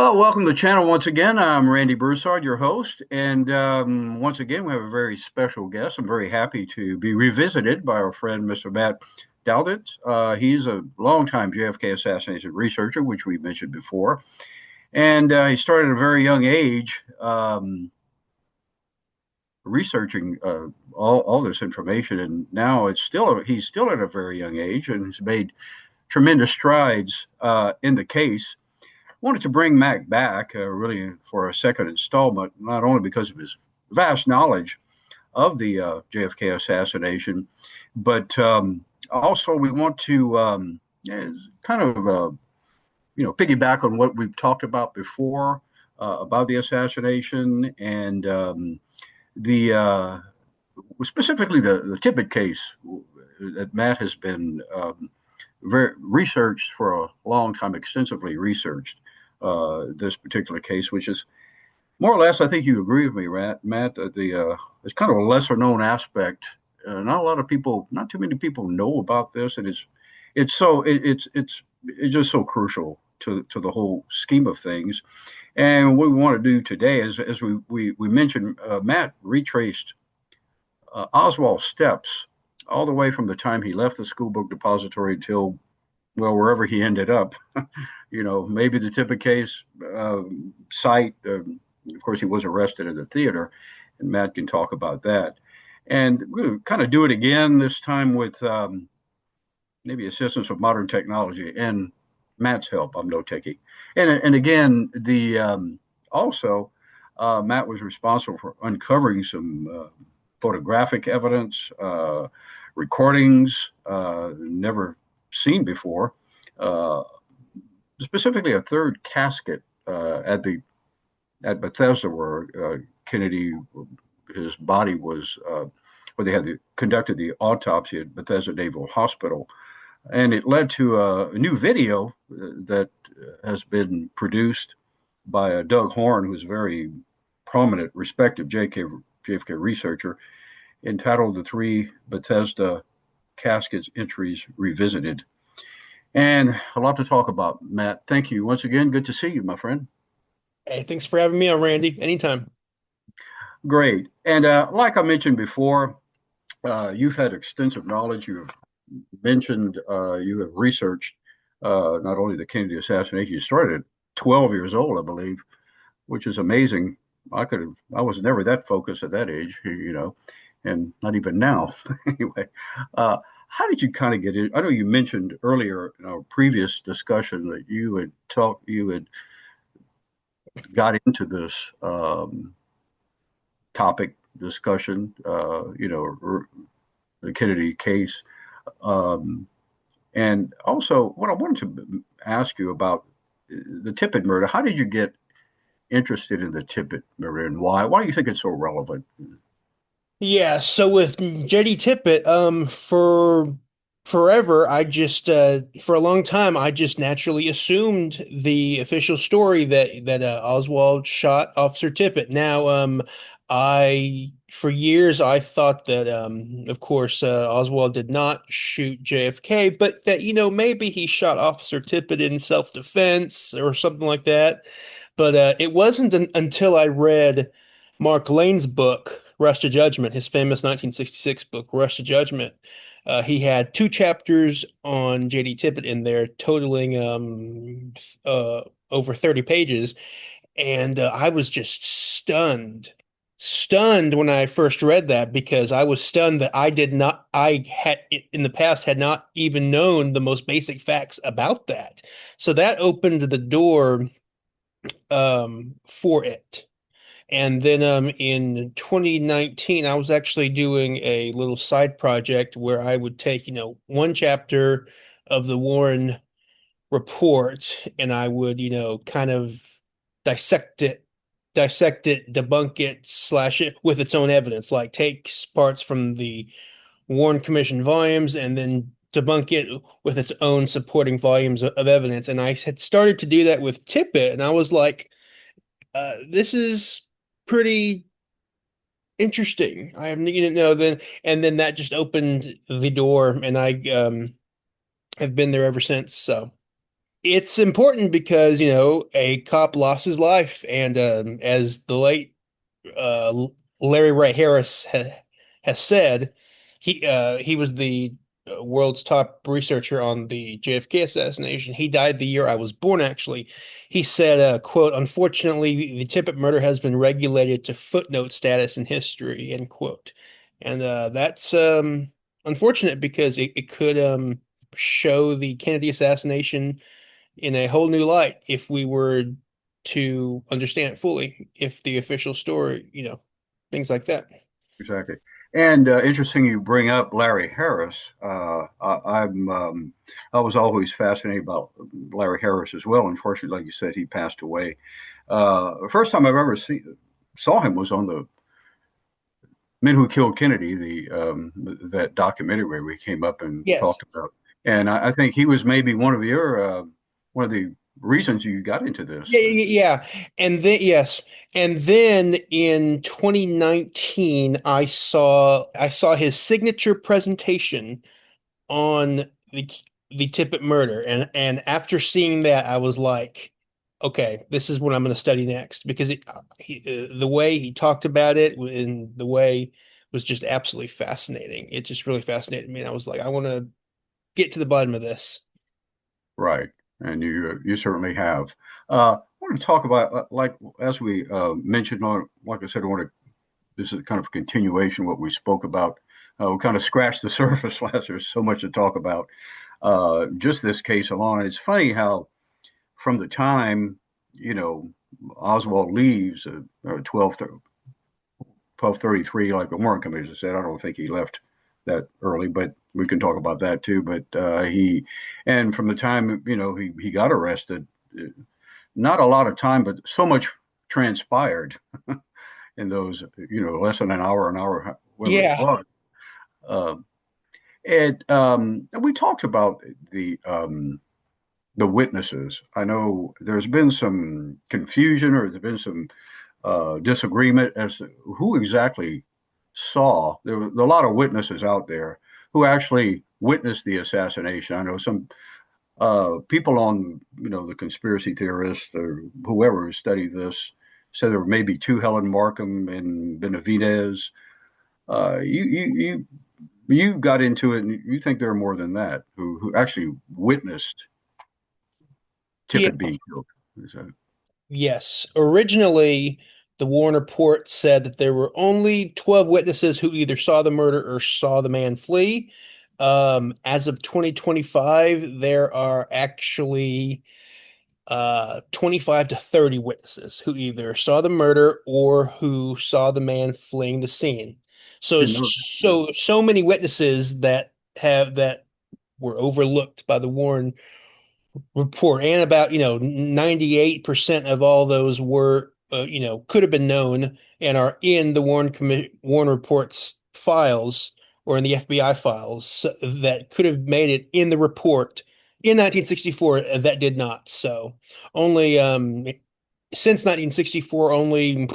Well, welcome to the channel once again. I'm Randy Broussard, your host, and once again we have a very special guest. I'm very happy to be revisited by our friend Mr. Matt Douthit. He's a longtime JFK assassination researcher, which we mentioned before, and he started at a very young age researching all this information, and now he's still at a very young age and has made tremendous strides in the case. Wanted to bring Mac back really for a second installment, not only because of his vast knowledge of the JFK assassination, but also we want to kind of piggyback on what we've talked about before about the assassination and the specifically the Tippit case that Matt has been very researched for a long time, extensively researched this particular case, which is more or less, I think you agree with me, Matt, that it's kind of a lesser known aspect. Not a lot of people, not too many people know about this, and it's just so crucial to the whole scheme of things. And what we want to do today is, as we mentioned, Matt retraced Oswald's steps all the way from the time he left the school book depository until, well, wherever he ended up. Maybe the Tippit case site. Of course, he was arrested at the theater, and Matt can talk about that. And we'll kind of do it again this time with maybe assistance of modern technology and Matt's help. I'm no techie. And again, the also Matt was responsible for uncovering some photographic evidence, recordings never seen before, uh, specifically a third casket at Bethesda where Kennedy, his body was, where they had conducted the autopsy at Bethesda Naval Hospital. And it led to a new video that has been produced by Doug Horn, who's a very prominent, respected JFK researcher, entitled The Three Bethesda Caskets Entries Revisited. And a lot to talk about, Matt. Thank you once again. Good to see you, my friend. Hey, thanks for having me on, Randy. Anytime. Great. And like I mentioned before, you've had extensive knowledge. You have mentioned you have researched not only the Kennedy assassination. You started at 12 years old, I believe, which is amazing. I was never that focused at that age, and not even now. Anyway, how did you kind of get in? I know you mentioned earlier in our previous discussion that you had got into this topic discussion, the Kennedy case. Um, and also, what I wanted to ask you about the Tippit murder, how did you get interested in the Tippit murder and why? Why do you think it's so relevant? Yeah, so with JD Tippett, for forever, for a long time, I just naturally assumed the official story that Oswald shot Officer Tippett. Now, for years, I thought that, of course, Oswald did not shoot JFK, but that, maybe he shot Officer Tippett in self-defense or something like that. But it wasn't until I read Mark Lane's book, Rush to Judgment, his famous 1966 book, Rush to Judgment. He had two chapters on J.D. Tippett in there, totaling over 30 pages. And I was just stunned when I first read that because I was stunned that I had in the past had not even known the most basic facts about that. So that opened the door for it. And then in 2019, I was actually doing a little side project where I would take, one chapter of the Warren report and I would, kind of dissect it, debunk it, slash it with its own evidence, like take parts from the Warren Commission volumes and then debunk it with its own supporting volumes of evidence. And I had started to do that with Tippett, and I was like, this is pretty interesting. I have then and then that just opened the door and I have been there ever since. So It's important because, a cop lost his life, and as the late uh, Larry Ray Harris has said, he was the world's top researcher on the JFK assassination. He died the year I was born, actually. He said, quote, "Unfortunately, the Tippit murder has been regulated to footnote status in history," end quote. And that's unfortunate because it could show the Kennedy assassination in a whole new light if we were to understand it fully, if the official story, things like that. Exactly. And interesting you bring up Larry Harris. I was always fascinated about Larry Harris as well. Unfortunately, like you said, he passed away. The first time I've ever saw him was on the Men Who Killed Kennedy, the that documentary where we came up and Yes. talked about. And I think he was maybe one of the reasons you got into this. Yeah, yeah, yeah. And then yes, and then in 2019, I saw his signature presentation on the Tippit murder, and after seeing that, I was like, okay, this is what I'm going to study next because the way he talked about it and the way was just absolutely fascinating. It just really fascinated me, and I was like, I want to get to the bottom of this. Right, and you certainly have. I want to talk about like as we mentioned on, like I said, I want to. This is kind of a continuation of what we spoke about. We kind of scratched the surface last. There's so much to talk about. Just this case alone. It's funny how from the time you know Oswald leaves, 12:33, like the Warren Commission said. I don't think he left that early, but we can talk about that too. But and from the time he got arrested, not a lot of time, but so much transpired in those less than an hour, whatever it Yeah, was. Uh, and we talked about the witnesses. I know there's been some confusion or there's been some disagreement as to who exactly saw. There were a lot of witnesses out there who actually witnessed the assassination. I know some people on, the conspiracy theorists or whoever who studied this said there were maybe two Helen Markham and Benavidez. You got into it, and you think there are more than that who actually witnessed yeah, Tippit being killed. So, yes. Originally, the Warren report said that there were only 12 witnesses who either saw the murder or saw the man flee. As of 2025, there are actually 25 to 30 witnesses who either saw the murder or who saw the man fleeing the scene. So didn't know. Yeah. so many witnesses that were overlooked by the Warren report, and about 98% of all those were could have been known and are in the Warren report's files or in the FBI files that could have made it in the report in 1964 that did not. So only since 1964, only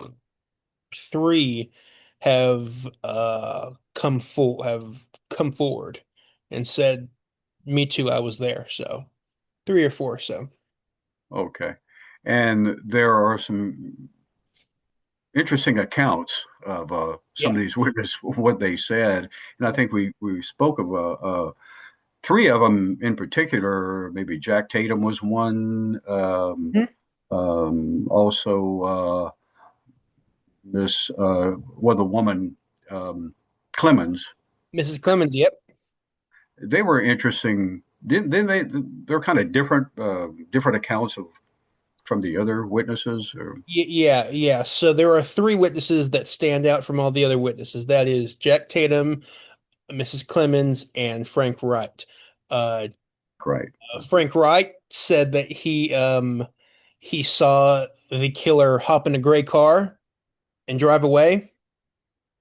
three have come forward and said, "Me too, I was there." So three or four. So Okay. And there are some interesting accounts of some yeah. of these witnesses, what they said. And I think we spoke of three of them in particular. Maybe Jack Tatum was one. Mhm. Also, this well, the woman Clemens. Mrs. Clemens, yep. They were interesting. Didn't they? They're kind of different, different accounts of from the other witnesses. Or Yeah, yeah. So there are three witnesses that stand out from all the other witnesses. That is Jack Tatum, Mrs. Clemens, and Frank Wright. Uh, right, Frank Wright said that he saw the killer hop in a gray car and drive away.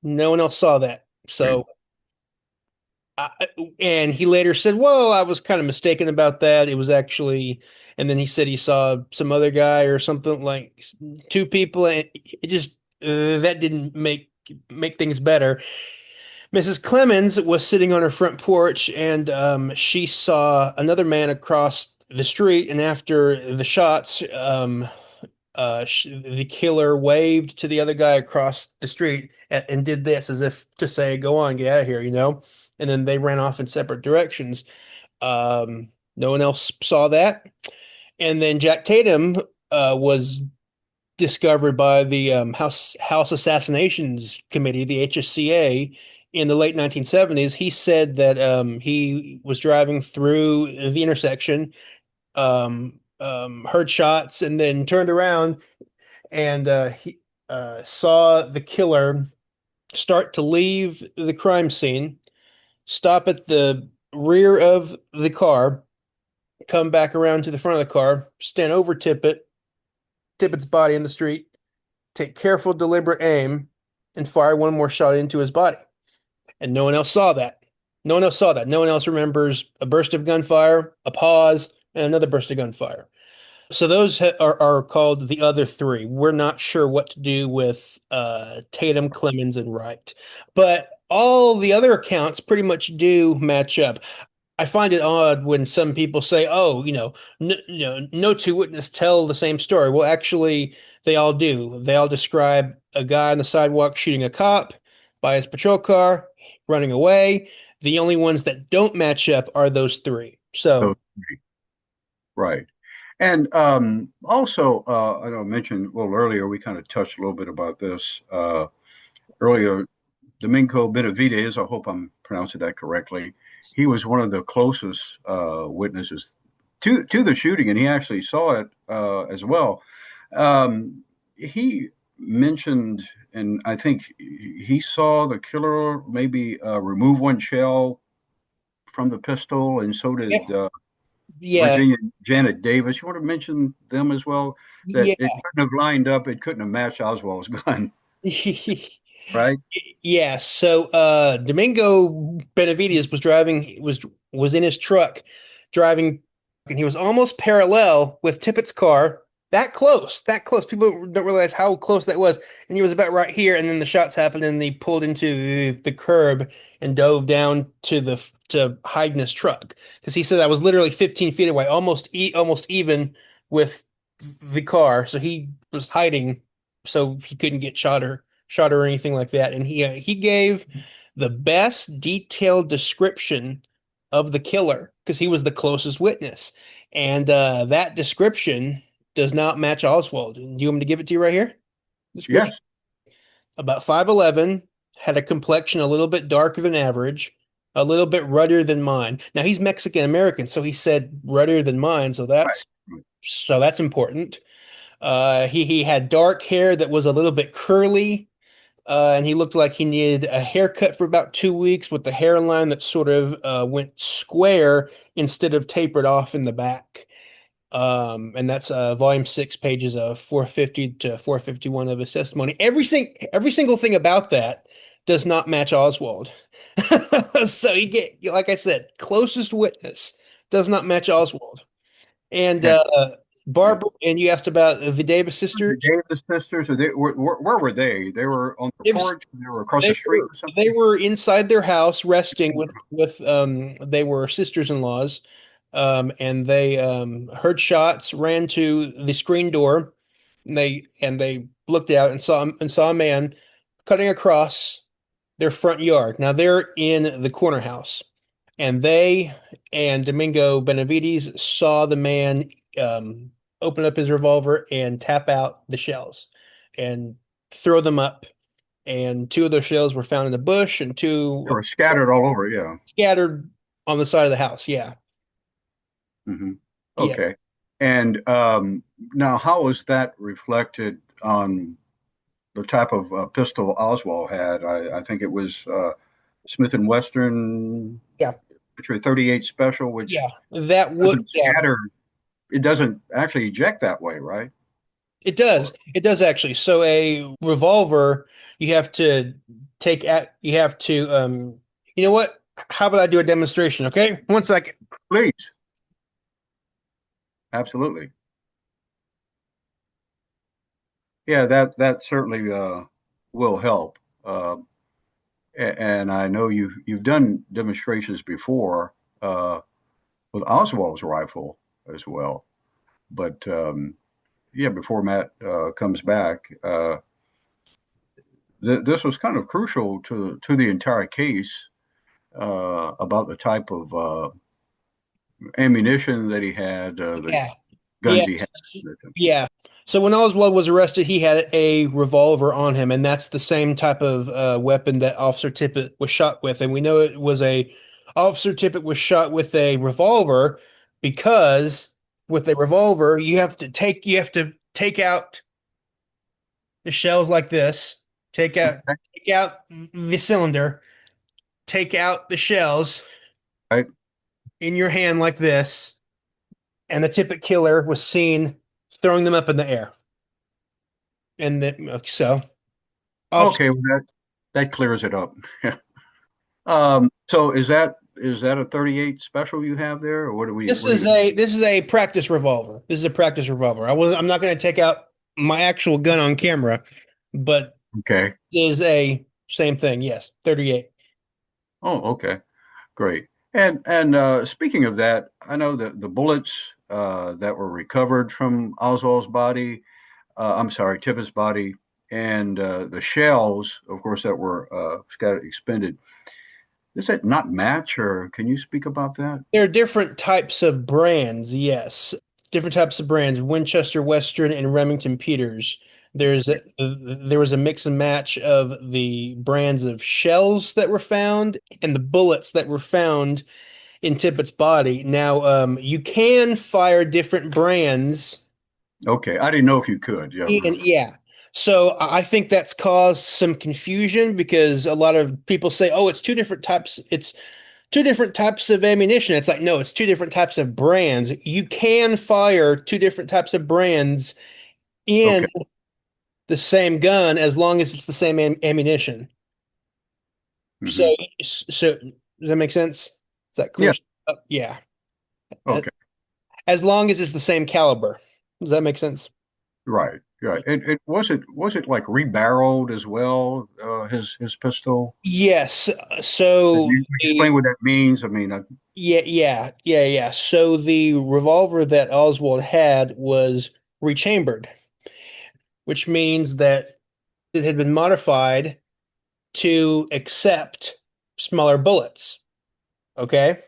No one else saw that. right, So I, and he later said, "Well, I was kind of mistaken about that. It was actually," and then he said he saw some other guy or something like two people, and it just that didn't make things better. Mrs. Clemens was sitting on her front porch, and she saw another man across the street, and after the shots, the killer waved to the other guy across the street and did this as if to say, "Go on, get out of here," you know. And then they ran off in separate directions. No one else saw that. And then Jack Tatum was discovered by the House Assassinations Committee, the HSCA, in the late 1970s. He said that he was driving through the intersection, heard shots, and then turned around and he saw the killer start to leave the crime scene, stop at the rear of the car, come back around to the front of the car, stand over Tippett's body in the street, take careful, deliberate aim, and fire one more shot into his body. And no one else saw that. No one else saw that. No one else remembers a burst of gunfire, a pause, and another burst of gunfire. So those are called the other three. We're not sure what to do with Tatum, Clemens, and Wright, but all the other accounts pretty much do match up. I find it odd when some people say, "Oh, no two witnesses tell the same story." Well, actually, they all do. They all describe a guy on the sidewalk shooting a cop by his patrol car, running away. The only ones that don't match up are those three. So, So, right. And also, I know I mentioned a little earlier, we kind of touched a little bit about this earlier. Domingo Benavides, I hope I'm pronouncing that correctly. He was one of the closest witnesses to the shooting, and he actually saw it as well. He mentioned, and I think he saw the killer maybe remove one shell from the pistol, and so yeah, did yeah, Virginia Janet Davis. You want to mention them as well? That yeah. it couldn't have lined up, it couldn't have matched Oswald's gun, right? Yeah, so Domingo Benavides was in his truck driving, and he was almost parallel with Tippett's car. That close, that close. People don't realize how close that was. And he was about right here, and then the shots happened, and he pulled into the curb and dove down to hide in his truck. Because he said I was literally 15 feet away, almost even with the car. So he was hiding so he couldn't get shot or anything like that. And he gave the best detailed description of the killer because he was the closest witness. And that description does not match Oswald. Do you want me to give it to you right here? Description: Yes, about 5'11", had a complexion a little bit darker than average, a little bit ruddier than mine. Now he's Mexican American, so he said ruddier than mine, so right. that's important. He had dark hair that was a little bit curly, and he looked like he needed a haircut for about 2 weeks with the hairline that sort of went square instead of tapered off in the back. And that's volume 6, pages of 450 to 451 of his testimony. Every single thing about that does not match Oswald. So like I said, closest witness does not match Oswald. And And yeah. Barbara, and you asked about the Davis The sisters. Davis sisters, where were they? They were on the It was porch. They were across the They street were or they something. were inside their house resting with they were sisters-in-laws, and they heard shots, ran to the screen door, and they looked out and saw a man cutting across their front yard. Now they're in the corner house, and they and Domingo Benavides saw the man open up his revolver and tap out the shells and throw them up, and two of those shells were found in the bush and They two were scattered all over. Yeah. scattered on the side of the house. Yeah. Hmm. Yeah. Okay. And now, how was that reflected on the type of pistol Oswald had? I think it was Smith and Wesson, Yeah. which were 38 special, which Yeah. That would, doesn't yeah, scatter. It doesn't actually eject that way, right? it does. Or It does actually. So a revolver, you have to you have to, you know what? How about I do a demonstration? Okay. 1 second. please, absolutely. Yeah, that certainly will help. And I know you've done demonstrations before with Oswald's rifle. as well. But yeah, before Matt comes back, this was kind of crucial to the entire case about the type of ammunition that he had, the Yeah. guns Yeah. he had. Yeah. So when Oswald was arrested, he had a revolver on him, and that's the same type of weapon that Officer Tippit was shot with. And we know it was a Officer Tippit was shot with a revolver because with a revolver, you have to take out the shells like this, Okay. take out the cylinder, take out the shells Right. in your hand like this, and the Tippit killer was seen throwing them up in the air. And then so Officer Okay. Well, that clears it up. So is that a 38 special you have there, or what do you? This is a practice revolver. This is a practice revolver. I'm not going to take out my actual gun on camera, but Okay. it is a same thing. Yes, 38. Oh, okay. Great. And speaking of that, I know that the bullets that were recovered from Oswald's body, I'm sorry, Tippett's body, and the shells, of course, that were scattered, expended. Does that not match, or can you speak about that? There are different types of brands. Yes, different types of brands. Winchester Western and Remington Peters. There was a mix and match of the brands of shells that were found and the bullets that were found in Tippett's body. Now, you can fire different brands. Okay, I didn't know if you could. Yeah. And yeah. So I think that's caused some confusion because a lot of people say, "Oh, it's two different types. It's two different types of ammunition." It's like, no, it's two different types of brands. You can fire two different types of brands in Okay. the same gun as long as it's the same ammunition. So, Hmm. so does that make sense? Is that clear? Yeah. Yeah. Okay. As long as it's the same caliber. Does that make sense? Right. Right. Was it like rebarreled as well? His pistol. Yes. Can So you the explain what that means? I mean, yeah. So the revolver that Oswald had was rechambered, which means that it had been modified to accept smaller bullets. Okay.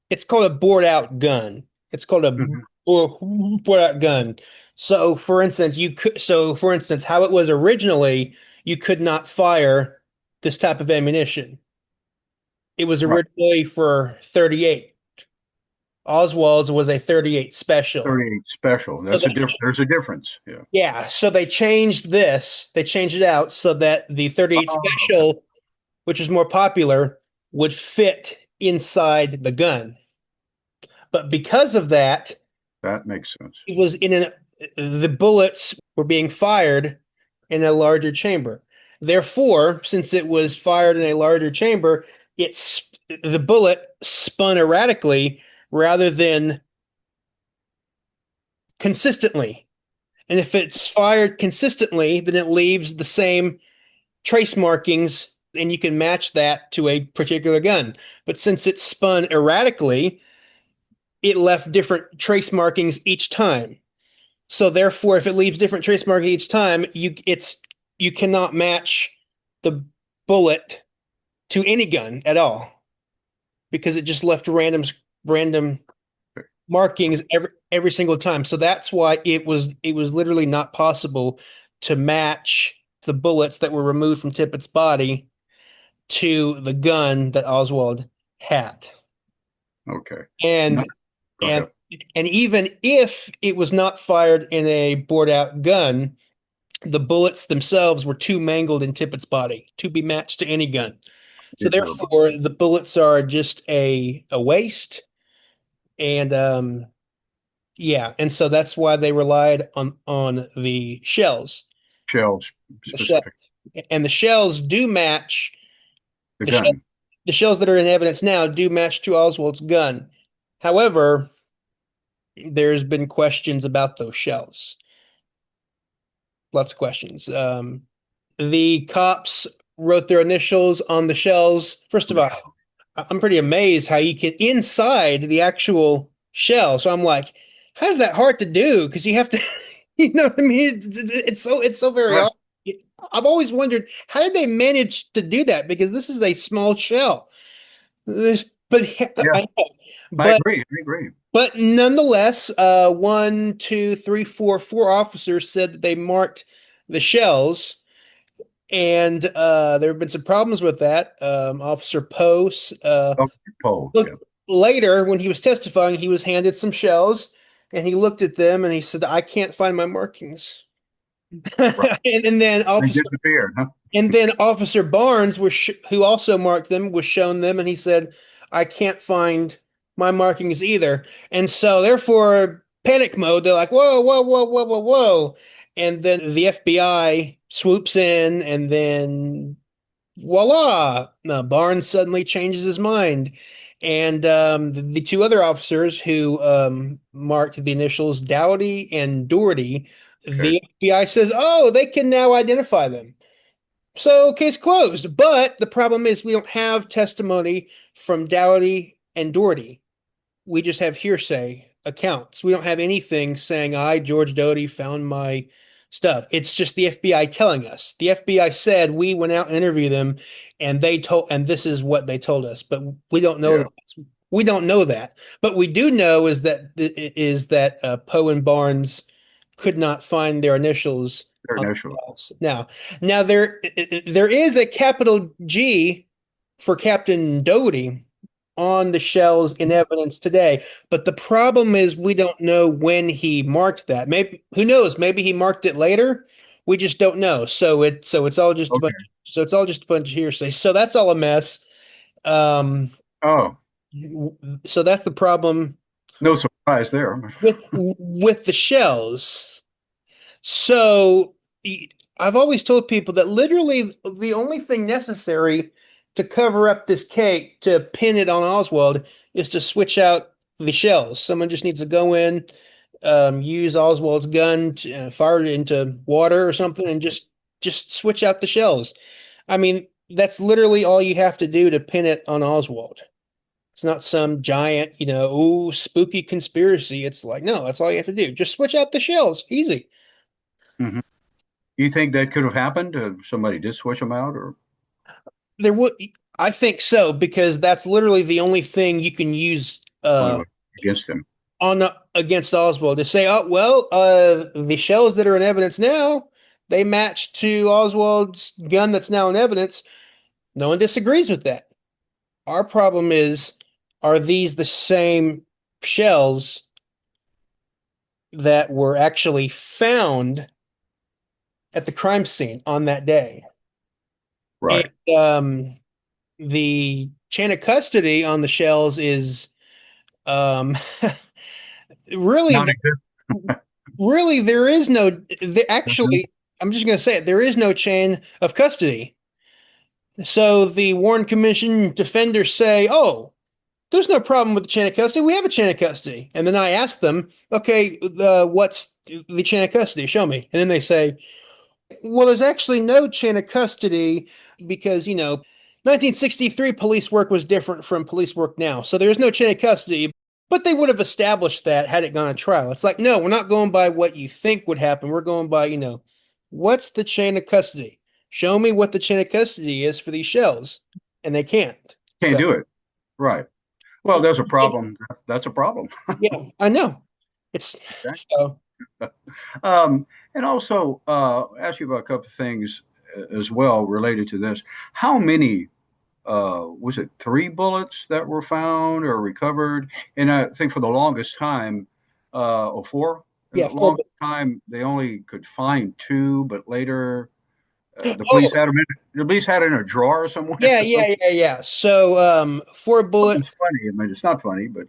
It's called a bored out gun. It's called a mhm. bored out gun. So for instance, how it was originally, you could not fire this type of ammunition. It was Right. originally for 38. Oswald's was a 38 special. 38 special. So That's a they, difference. There's a difference. Yeah. yeah, so they changed this. They changed it out so that the 38 Oh, okay. special, which is more popular, would fit inside the gun. But because of that, That makes sense. it was the bullets were being fired in a larger chamber. Therefore, since it was fired in a larger chamber, the bullet spun erratically rather than consistently. And if it's fired consistently, then it leaves the same trace markings and you can match that to a particular gun. But since it spun erratically, it left different trace markings each time. So therefore, if it leaves different trace markings each time, you cannot match the bullet to any gun at all because it just left random markings every single time. So that's why it was literally not possible to match the bullets that were removed from Tippett's body to the gun that Oswald had. Okay. Now, And go and ahead. and even if it was not fired in a bored out gun, the bullets themselves were too mangled in Tippett's body to be matched to any gun. So Did hear about. therefore, the bullets are just a waste. And yeah, and so that's why they relied on the shells. Shells The shells. specific. And the shells do match The the shell, gun. the shells that are in evidence now do match to Oswald's gun. However, there's been questions about those shells. Lots of questions. The cops wrote their initials on the shells. First of all, I'm pretty amazed how you can inside the actual shell. So I'm like, how's that hard to do? Because you have to, you know what I mean? It's so very Right. odd. I've always wondered how did they manage to do that? Because this is a small shell. This, but Yeah, I know. I But agree. I agree. but nonetheless, one, two, three, four officers said that they marked the shells, and there have been some problems with that. Officer Poe, Oh, Poe. look Yeah. later when he was testifying, he was handed some shells, and he looked at them and he said, "I can't find my markings." Right. And then They Officer disappeared, huh? and then Officer Barnes who also marked them, was shown them, and he said, "I can't find my markings either." And so, therefore, panic mode. They're like, "Whoa, whoa, whoa, whoa, whoa, whoa!" And then the FBI swoops in, and then voila! Now, Barnes suddenly changes his mind, and the two other officers who marked the initials Dowdy and Doherty, Okay. the FBI says, "Oh, they can now identify them." So case closed. But the problem is we don't have testimony from Dowdy and Doherty. We just have hearsay accounts. We don't have anything saying I, George Doherty, found my stuff. It's just the FBI telling us. The FBI said we went out and interviewed them, and this is what they told us. But we don't know Yeah. that. We don't know that. But we do know is that Poe and Barnes could not find their initials Their on initial. the shells. Now there is a capital G for Captain Doherty on the shells in evidence today, but the problem is we don't know when he marked that. Maybe who knows? Maybe he marked it later. We just don't know. So it's all just a bunch. Okay. So it's all just a bunch of hearsay. So that's all a mess. Um, Oh, so that's the problem no surprise there. with the shells. So I've always told people that literally the only thing necessary to cover up this cake, to pin it on Oswald, is to switch out the shells. Someone just needs to go in, use Oswald's gun, fire it into water or something, and just switch out the shells. I mean, that's literally all you have to do to pin it on Oswald. It's not some giant, ooh, spooky conspiracy. It's like, no, that's all you have to do. Just switch out the shells. Easy. Hmm. You think that could have happened? Somebody did switch them out, or There would, I think so, because that's literally the only thing you can use well, against them? on against Oswald to say, oh well, the shells that are in evidence now, they match to Oswald's gun that's now in evidence. No one disagrees with that. Our problem is, are these the same shells that were actually found at the crime scene on that day? And Right. the chain of custody on the shells is um really, Non-existent. really, there is no, actually, I'm just going to say it, there is no chain of custody. So the Warren Commission defenders say, oh, there's no problem with the chain of custody. We have a chain of custody. And then I ask them, okay, what's the chain of custody? Show me. And then they say, well, there's actually no chain of custody because, 1963 police work was different from police work now. So there's no chain of custody, but they would have established that had it gone to trial. It's like, no, we're not going by what you think would happen. We're going by, what's the chain of custody? Show me what the chain of custody is for these shells. And they can't. Can't So, do it. Right. Well, there's a problem. That's a problem. yeah, I know. It's Okay. so, Um, and also, ask you about a couple of things as well related to this. How many, was it three bullets that were found or recovered? And I think for the longest time, or four, in yeah, the four longest bullets. time, they only could find two, but later the police Oh, had them the police had it in a drawer somewhere yeah, or something. yeah, yeah, yeah. So, four Something bullets. funny. I mean, it's not funny, but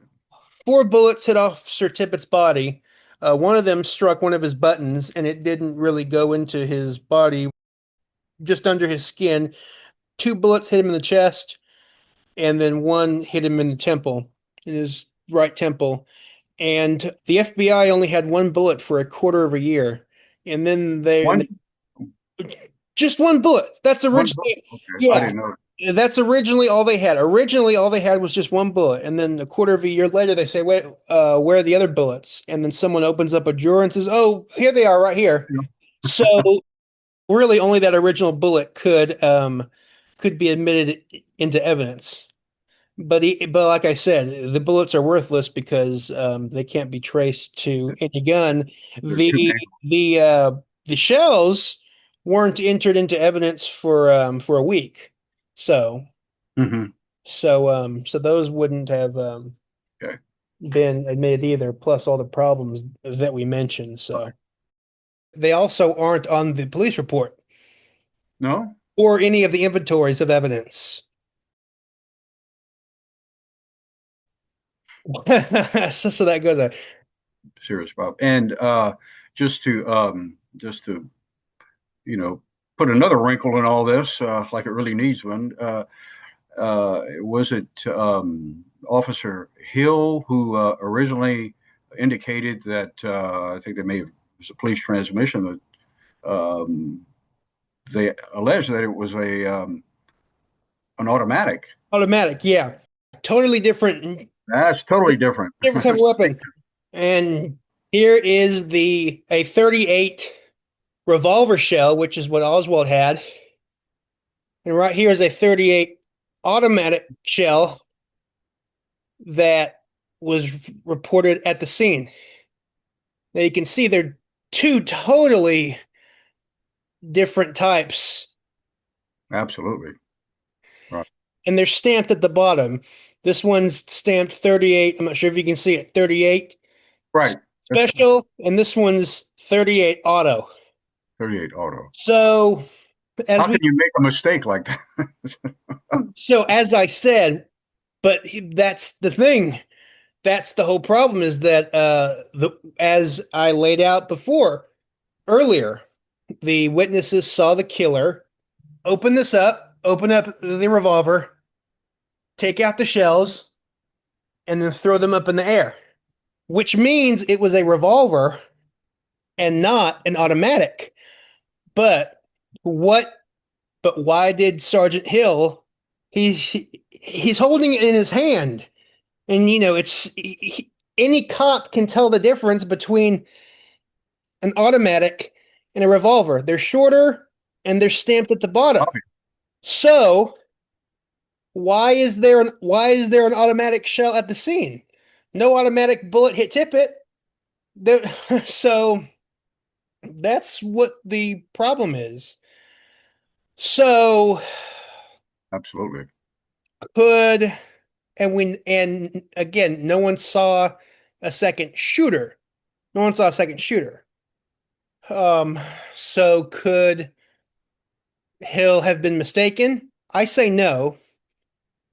Four bullets hit Officer Tippett's body. One of them struck one of his buttons, and it didn't really go into his body, just under his skin. Two bullets hit him in the chest, and then one hit him in the temple, in his right temple. And the FBI only had one bullet for a quarter of a year. And then one just one bullet. That's one bullet. originally, Okay, I yeah. didn't know. That's originally all they had. Originally, all they had was just one bullet, and then a quarter of a year later, they say, "Wait, where are the other bullets?" And then someone opens up a drawer and says, "Oh, here they are, right here." Yeah. So really, only that original bullet could be admitted into evidence. But like I said, the bullets are worthless because they can't be traced to any gun. They're too The dangerous. the shells weren't entered into evidence for a week, so Hmm. so those wouldn't have Okay. been admitted either. Plus all the problems that we mentioned. So they also aren't on the police report No, or any of the inventories of evidence. So that goes. serious problem. And just to you know put another wrinkle in all this, like it really needs one. Was it Officer Hill who originally indicated that I think they may have, it was a police transmission that they alleged that it was a an automatic. Automatic, yeah. Totally That's totally different. different type of weapon. And here is the a 38 revolver shell, which is what Oswald had. And right here is a 38 automatic shell that was reported at the scene. Now you can see they're two totally different types, Absolutely. Right. and they're stamped at the bottom. This one's stamped 38. I'm not sure if you can see it, 38 Right. That's special, and this one's 38 auto. 38 auto. So as How we can you make a mistake like that? so as I said, but that's the thing. That's the whole problem is that the as I laid out before earlier, the witnesses saw the killer open up the revolver, take out the shells, and then throw them up in the air, which means it was a revolver and not an automatic. But what but why did Sergeant Hill he's holding it in his hand, and any cop can tell the difference between an automatic and a revolver. They're shorter and they're stamped at the bottom. So why is there an automatic shell at the scene? No automatic bullet hit Tippit. So that's what the problem is. So Absolutely. could and again, no one saw a second shooter. No one saw a second shooter. Um, so could Hill have been mistaken? I say no.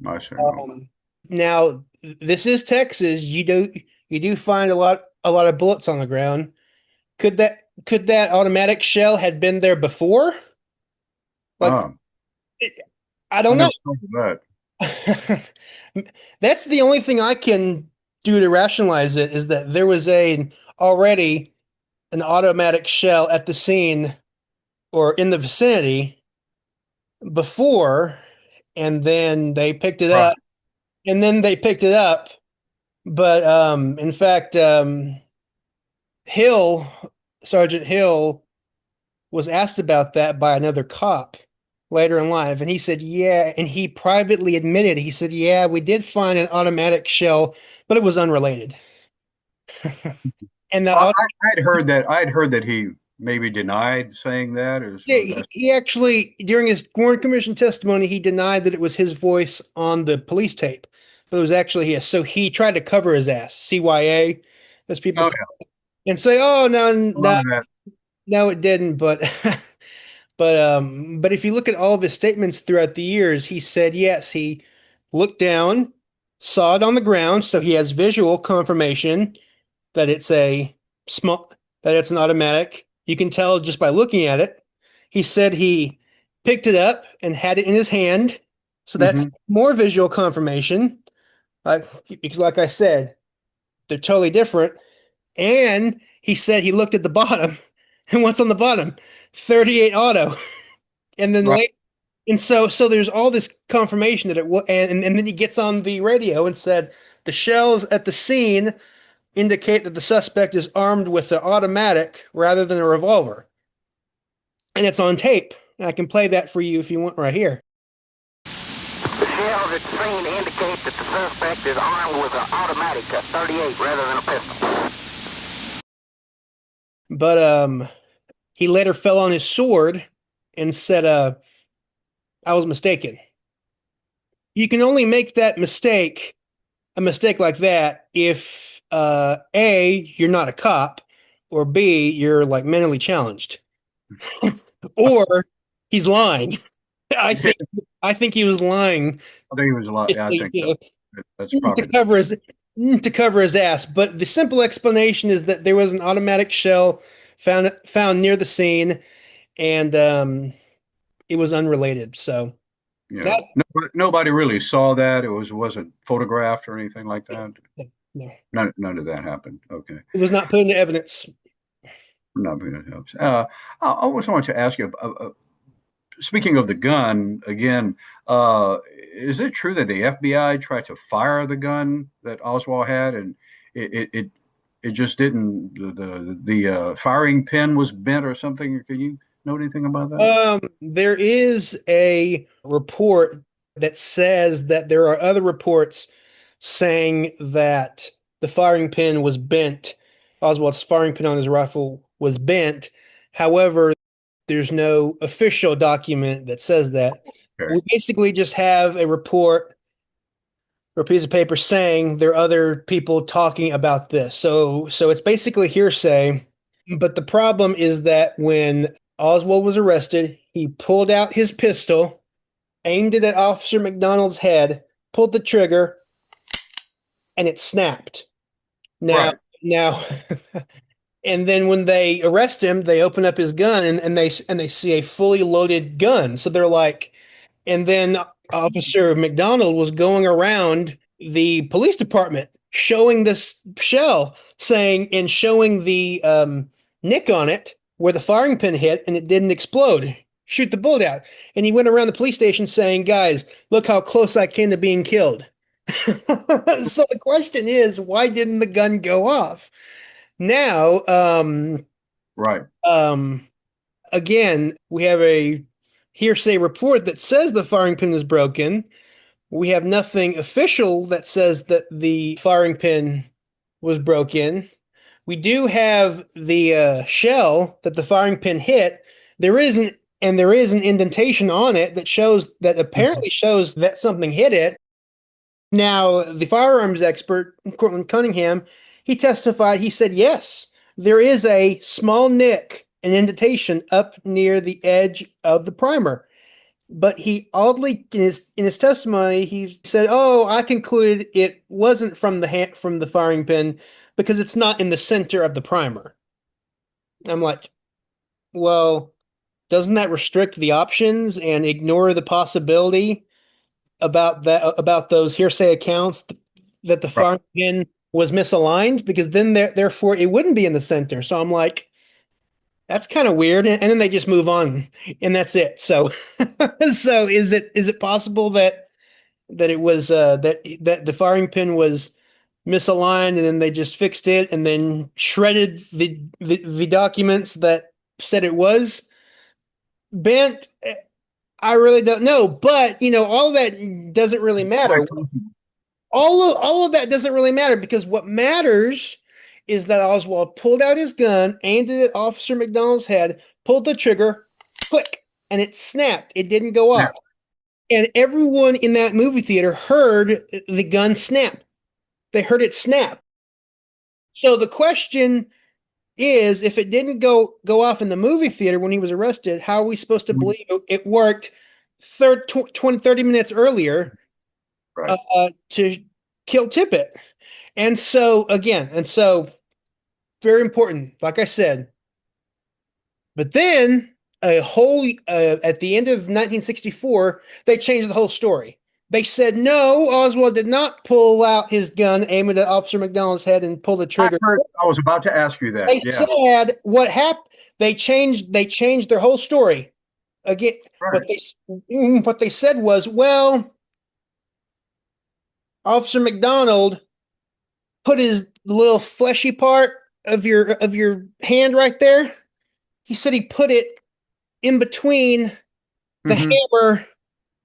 I say no. Now this is Texas. You do find a lot of bullets on the ground. Could that automatic shell had been there before? Like Ah, it, I don't I know. never thought of that. That's the only thing I can do to rationalize it is that there was a already an automatic shell at the scene or in the vicinity before, and then they picked it Right. up, and then they picked it up. But in fact, Hill, Sergeant Hill, was asked about that by another cop later in life, and he said, "Yeah," and he privately admitted, he said, "Yeah, we did find an automatic shell, but it was unrelated." And I, the I'd heard that. I'd heard that he maybe denied saying that, or Yeah, so he, that's he actually, during his Warren Commission testimony, he denied that it was his voice on the police tape, but it was actually his. So he tried to cover his ass, CYA, as people oh call it, and say, "Oh no, yeah, a lot no, of that. no, it didn't." But, but if you look at all of his statements throughout the years, he said yes, he looked down, saw it on the ground, so he has visual confirmation that it's a small that it's an automatic. You can tell just by looking at it. He said he picked it up and had it in his hand, so that's Hmm. more visual confirmation. Like because, like I said, they're totally different. And he said he looked at the bottom, and what's on the bottom? 38 auto. And then Right. And so there's all this confirmation that it was, and then he gets on the radio and said the shells at the scene indicate that the suspect is armed with an automatic rather than a revolver, and it's on tape. And I can play that for you if you want right here. The shells at the scene indicate that the suspect is armed with an automatic, a 38, rather than a pistol. But he later fell on his sword and said, "I was mistaken." You can only make that mistake, a mistake like that, if A, you're not a cop, or B, you're like mentally challenged, or he's lying. I Yeah, think I think he was lying I think it was a lot. Yeah, I think to, that's to probably the cover his to cover his ass. But the simple explanation is that there was an automatic shell found near the scene, and it was unrelated. So yeah. that Nobody really saw that. It wasn't photographed or anything like that. no, None of that happened. Okay, it was not put into evidence. not being that helps. I always wanted to ask you. Speaking of the gun again, is it true that the FBI tried to fire the gun that Oswald had, and it it it, it just didn't? The firing pin was bent or something. Can you know anything about that? There is a report that says that there are other reports saying that the firing pin was bent. Oswald's firing pin on his rifle was bent. However, there's no official document that says that. Okay. We basically just have a report or a piece of paper saying there are other people talking about this. So it's basically hearsay. But the problem is that when Oswald was arrested, he pulled out his pistol, aimed it at Officer McDonald's head, pulled the trigger, and it snapped. Now, Right. now, and then when they arrest him, they open up his gun and they see a fully loaded gun. So they're like, and then Officer McDonald was going around the police department showing this shell, saying and showing the nick on it where the firing pin hit and it didn't explode. Shoot the bullet out. And he went around the police station saying, "Guys, look how close I came to being killed." So the question is, why didn't the gun go off? Now, Right. um, again, we have a hearsay report that says the firing pin is broken. We have nothing official that says that the firing pin was broken. We do have the shell that the firing pin hit. There isn't, and there is an indentation on it that shows that apparently shows that something hit it. Now, the firearms expert, Cortland Cunningham, he testified, he said, yes, there is a small nick, an indentation up near the edge of the primer. But he oddly, in his testimony, he said, "Oh, I concluded it wasn't from the firing pin because it's not in the center of the primer." I'm like, well, doesn't that restrict the options and ignore the possibility about those hearsay accounts that the Right. firing pin was misaligned? Because then therefore it wouldn't be in the center. So I'm like, that's kind of weird. And then they just move on, and that's it. So, so is it possible that it was that the firing pin was misaligned, and then they just fixed it, and then shredded the documents that said it was bent? I really don't know, but all of that doesn't really matter. Quite possible. All of that doesn't really matter because what matters is that Oswald pulled out his gun, aimed it at Officer McDonald's head, pulled the trigger, click, and it snapped. It didn't go Yeah. off. And everyone in that movie theater heard the gun snap. They heard it snap. So the question is, if it didn't go off in the movie theater when he was arrested, how are we supposed to believe it worked 30 minutes earlier Right. to kill Tippett? And so very important, like I said. But then at the end of 1964, they changed the whole story. They said no, Oswald did not pull out his gun, aim it at Officer McDonald's head, and pull the I trigger. heard. I was about to ask you that. They Yeah. said what happened. They changed their whole story. again, Right. what they said was, well, Officer McDonald put his little fleshy part of your hand right there. He said he put it in between the Mm-hmm. hammer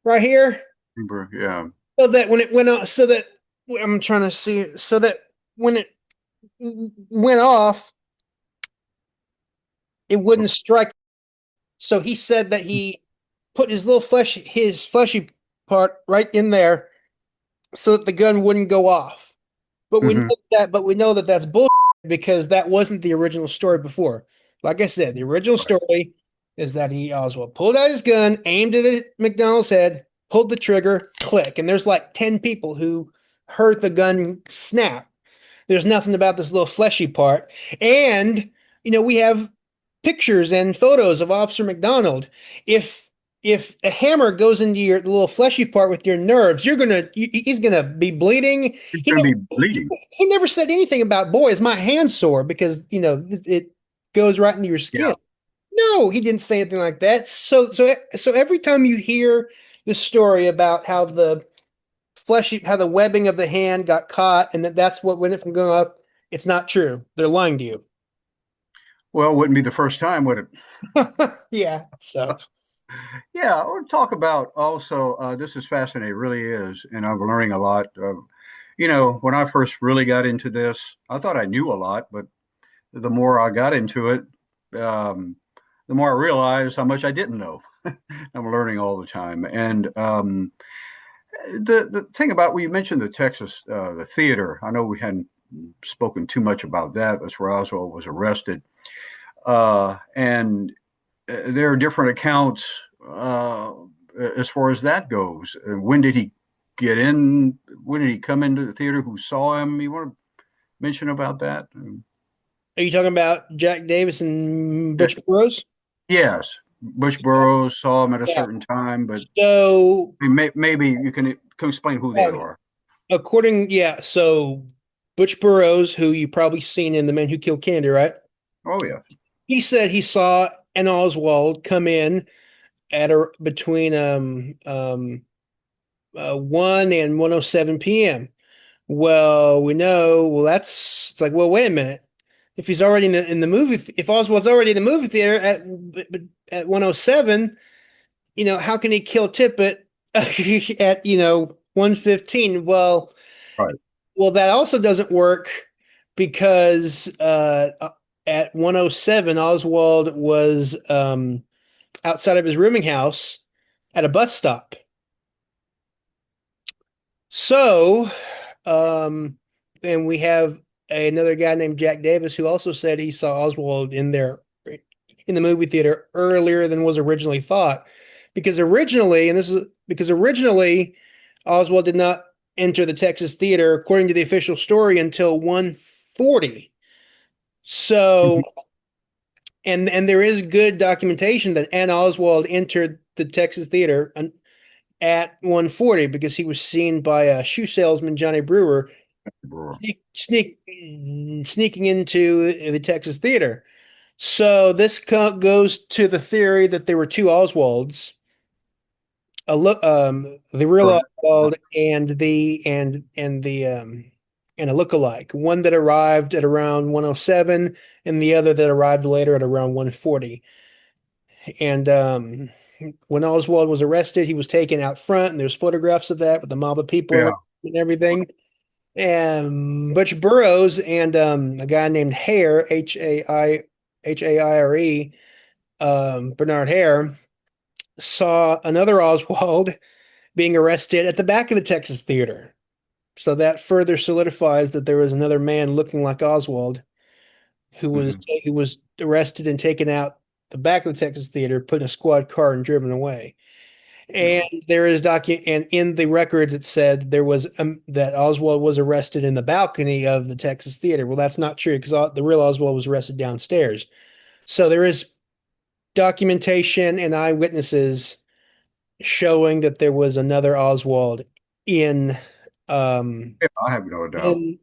right here, Yeah. so that when it went off, so that I'm trying to see, so that when it went off, it wouldn't strike. So he said that he put his fleshy part right in there so that the gun wouldn't go off. Mm-hmm. But we know that that's bull because that wasn't the original story before. Like I said, the original Right. story is that he Oswald pulled out his gun, aimed it at McDonald's head, pulled the trigger, click, and there's like 10 people who heard the gun snap. There's nothing about this little fleshy part. And, we have pictures and photos of Officer McDonald. If a hammer goes into your little fleshy part with your nerves, he's gonna be bleeding. It's He going never to be bleeding. he never said anything about, boy, is my hand sore because it goes right into your Yeah. skin. No, he didn't say anything like that. So every time you hear the story about how the webbing of the hand got caught and that's what went it from going up, it's not true. They're lying to you. Well, it wouldn't be the first time, would it? Yeah. So Yeah, I want to talk about also, this is fascinating, it really is, and I'm learning a lot. When I first really got into this, I thought I knew a lot, but the more I got into it, um, the more I realized how much I didn't know. I'm learning all the time. And the thing about, well, you mentioned the Texas, the theater. I know we hadn't spoken too much about that. That's where Oswald was arrested. And there are different accounts as far as that goes. When did he get in? When did he come into the theater? Who saw him? You want to mention about that? are you talking about Jack Davis and Butch Burroughs? Yes, Bush Burroughs saw him at a Yeah. certain time, but So maybe you can explain who they um, are. so Butch Burroughs, who you've probably seen in The Men Who Killed Candy, right? Oh yeah, He said he saw an Oswald come in at between 1 and 1:07 p.m. It's like, well, wait a minute. If he's already in the movie, if Oswald's already in the movie theater at 1:07, how can he kill Tippett at 1:15? right. That also doesn't work because at 1:07 Oswald was outside of his rooming house at a bus stop. So, um, and we have another guy named Jack Davis who also said he saw Oswald in the movie theater earlier than was originally thought. Because originally Oswald did not enter the Texas theater according to the official story until 1:40. So, Mhm. and there is good documentation that Ann Oswald entered the Texas theater at 1:40 because he was seen by a shoe salesman, Johnny Brewer, sneaking into the Texas theater. So this goes to the theory that there were two Oswalds, the real Right. Oswald and a lookalike. One that arrived at around 1:07, and the other that arrived later at around 1:40. And when Oswald was arrested, he was taken out front, and there's photographs of that with the mob of people Yeah. around and everything. And Butch Burroughs and a guy named Hare, Haire, Bernard Hare, saw another Oswald being arrested at the back of the Texas Theater. So that further solidifies that there was another man looking like Oswald Mhm. who was arrested and taken out the back of the Texas Theater, put in a squad car, and driven away. Yeah. And and in the records it said there was that Oswald was arrested in the balcony of the Texas Theater. Well, that's not true because the real Oswald was arrested downstairs. So there is documentation and eyewitnesses showing that there was another Oswald in um Yeah, I have no doubt. in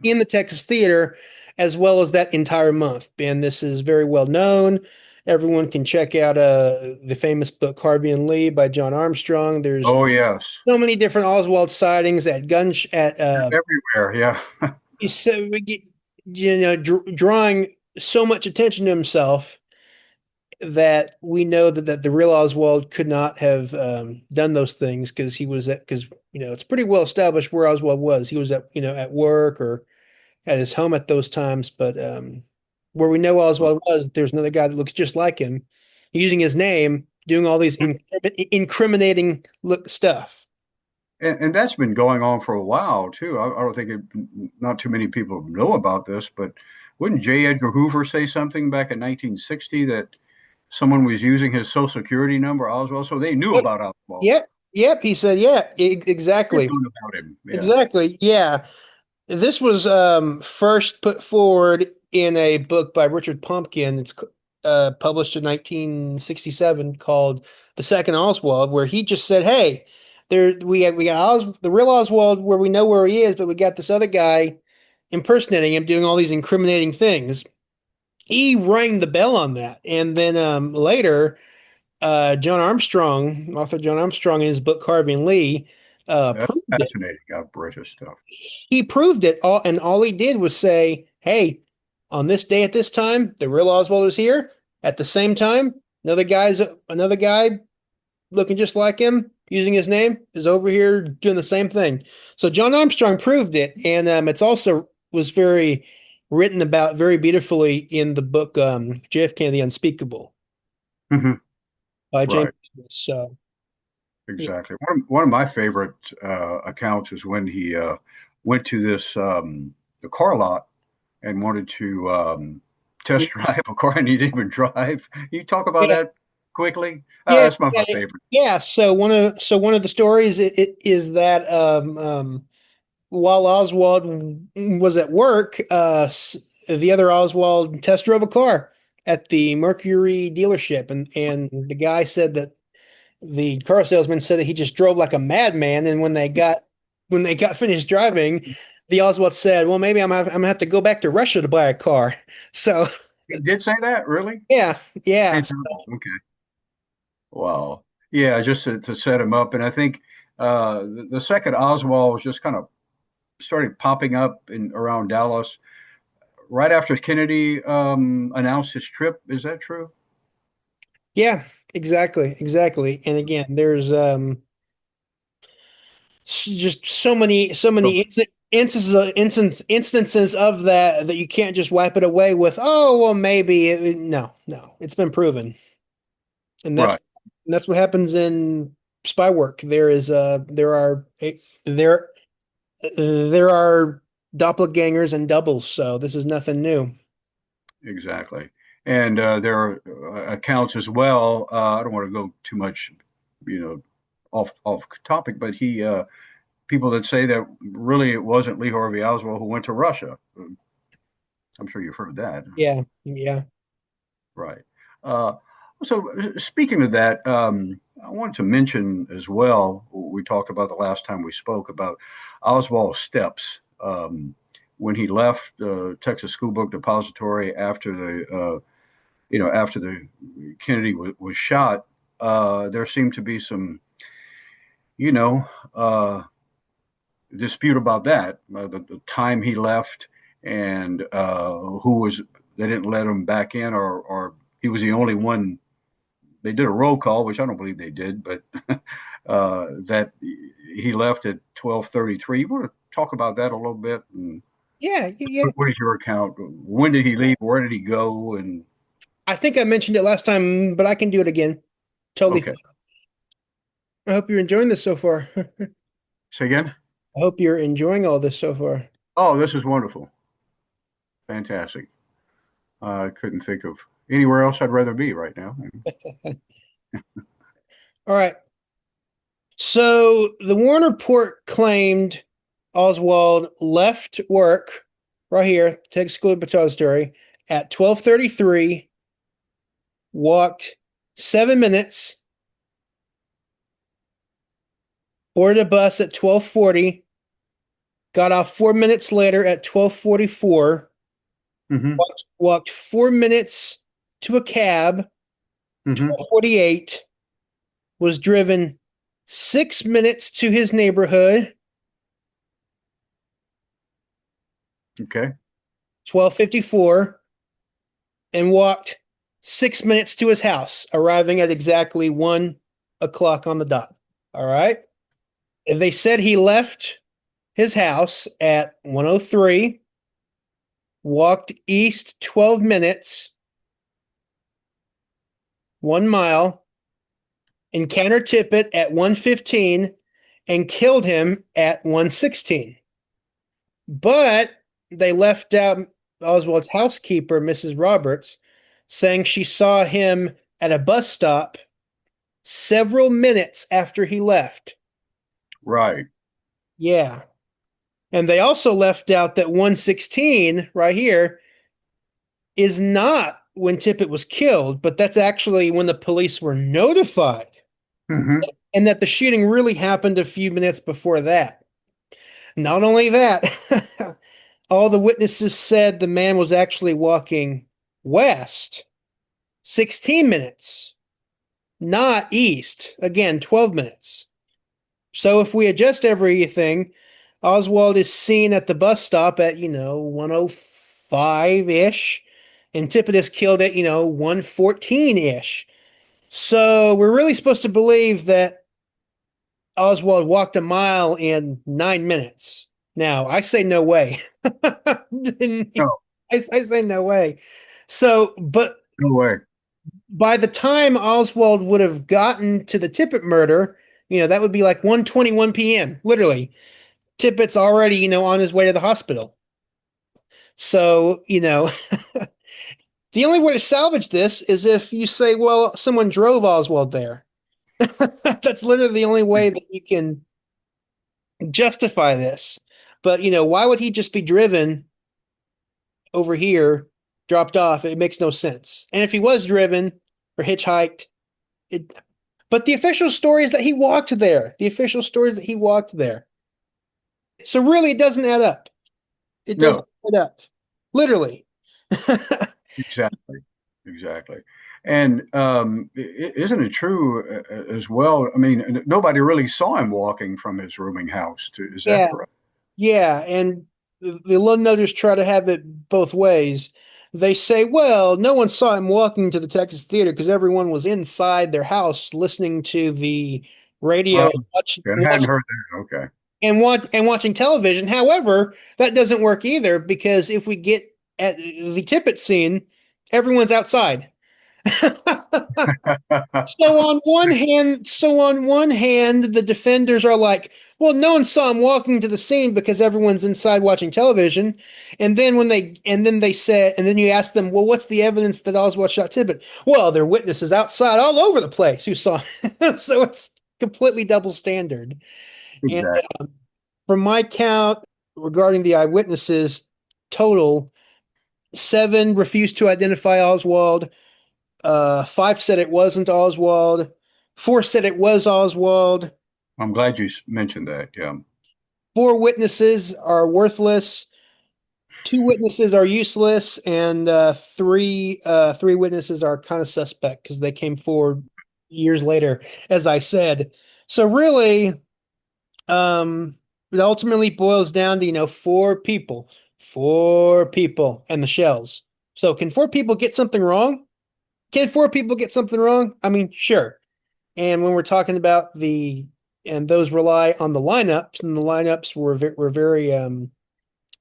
in the Texas Theater as well as that entire month. And this is very well known. Everyone can check out the famous book Harvey and Lee by John Armstrong. There's Oh yes, so many different Oswald sightings at at everywhere. Yeah. so we get, drawing so much attention to himself that we know that the real Oswald could not have done those things because it's pretty well established where Oswald was. He was at work or at his home at those times, but where we know Oswald was, there's another guy that looks just like him, using his name, doing all these incriminating look stuff. And that's been going on for a while too. I don't think not too many people know about this, but wouldn't J. Edgar Hoover say something back in 1960 that someone was using his Social Security number, Oswald? So they knew Yep, about Oswald. yep, yep. He said, yeah, exactly, Known about him. Yeah. exactly, yeah. This was first put forward in a book by Richard Pumpkin. It's published in 1967 called The Second Oswald, where he just said, "Hey, we got the real Oswald where we know where he is, but we got this other guy impersonating him, doing all these incriminating things." He rang the bell on that, and then later, John Armstrong, author John Armstrong, in his book Harvey and Lee, That's proved it. fascinating. British stuff. He proved it and all he did was say, "Hey, on this day at this time, the real Oswald was here. At the same time, another guy looking just like him, using his name, is over here doing the same thing." So John Armstrong proved it, and it's also was very written about very beautifully in the book JFK and the Unspeakable Hmm. by James. Right. So yeah, Exactly. One of my favorite accounts is when he went to the car lot and wanted to test drive a car and he didn't even drive. You talk about yeah, that quickly. yeah, That's one of yeah, my favorite. yeah. So one of the stories it is that while Oswald was at work, the other Oswald test drove a car at the Mercury dealership, and the guy said that the car salesman said that he just drove like a madman. And when they got finished driving, the Oswald said, "Well, maybe I'm gonna have to go back to Russia to buy a car." So He did say that, really? yeah, yeah, Okay. Wow. Yeah, just to set him up. And I think the second Oswald was just kind of started popping up in around Dallas right after Kennedy announced his trip. Is that true? yeah, exactly. And again, there's just so many instances of that you can't just wipe it away with, oh well, maybe no, it's been proven. And that's Right. that's what happens in spy work. There are doppelgangers and doubles, so this is nothing new. Exactly. And there are accounts as well. I don't want to go too much, you know, off topic, but he people that say that really it wasn't Lee Harvey Oswald who went to Russia. I'm sure you've heard that. Yeah, yeah, Right. Uh, so speaking of that, I wanted to mention as well, we talked about the last time we spoke about Oswald Steps. When he left the Texas School Book Depository after after the Kennedy was shot, there seemed to be some, you know, dispute about that, the time he left and who was, they didn't let him back in, or he was the only one. They did a roll call, which I don't believe they did, but that he left at 12:33. You want to talk about that a little bit? And yeah, yeah. what is your account? When did he leave? Where did he go? And I think I mentioned it last time, but I can do it again. Totally okay, fine. I hope you're enjoying this so far. I say again. hope you're enjoying all this so far. Oh, this is wonderful, fantastic. I couldn't think of anywhere else I'd rather be right now. All right. So the Warner Report claimed Oswald left work right here, Texas School Depository, at 12:33, walked 7 minutes, boarded a bus at 12:40, got off 4 minutes later at 12:44, Mm-hmm. walked 4 minutes to a cab, Hmm. 48 was driven 6 minutes to his neighborhood. Okay. 12:54, and walked 6 minutes to his house, arriving at exactly 1 o'clock on the dot. All right. And they said he left his house at 1:03, walked east 12 minutes, 1 mile, encountered Tippett at 1:15, and killed him at 1:16. But they left out Oswald's housekeeper, Mrs. Roberts, saying she saw him at a bus stop several minutes after he left. Right. Yeah. And they also left out that 1:16 right here is not when Tippett was killed, but that's actually when the police were notified, Hmm. and that the shooting really happened a few minutes before that. Not only that, all the witnesses said the man was actually walking west 16 minutes, not east. Again, 12 minutes. So if we adjust everything, Oswald is seen at the bus stop at, 1:05-ish, and Tippett is killed at, 1:14-ish. So we're really supposed to believe that Oswald walked a mile in 9 minutes. Now, I say no way. I, No, I say no way. So, but no way. by the time Oswald would have gotten to the Tippett murder, that would be like 1:21 p.m. Literally, Tippett's already, on his way to the hospital. So, the only way to salvage this is if you say, well, someone drove Oswald there. That's literally the only way that you can justify this. But, why would he just be driven over here, dropped off? It makes no sense. And if he was driven or hitchhiked, it, but the official story is that he walked there. The official story is that he walked there. So really, it doesn't add up. It doesn't No, add up. Literally. exactly. Exactly. And isn't it true as well? I mean, nobody really saw him walking from his rooming house to, is that Yeah. correct? Yeah. And the Londoners try to have it both ways. They say, well, no one saw him walking to the Texas Theater because everyone was inside their house listening to the radio Well, and yeah, I hadn't heard that. Okay. watching television. However, that doesn't work either because if we get at the Tippett scene, everyone's outside. So on one hand, the defenders are like, well, no one saw him walking to the scene because everyone's inside watching television. And then you ask them, well, what's the evidence that Oswald shot Tippett? Well, there are witnesses outside all over the place who saw him. So it's completely double standard. And Exactly. from my count regarding the eyewitnesses, total 7 refused to identify Oswald. 5 said it wasn't Oswald. 4 said it was Oswald. I'm glad you mentioned that. Yeah. 4 witnesses are worthless. 2 witnesses are useless, and three witnesses are kind of suspect because they came forward years later, as I said. So really, it ultimately boils down to 4 people, and the shells. So can 4 people get something wrong? Can 4 people get something wrong? I mean, sure. And when we're talking about and those rely on the lineups, and the lineups were very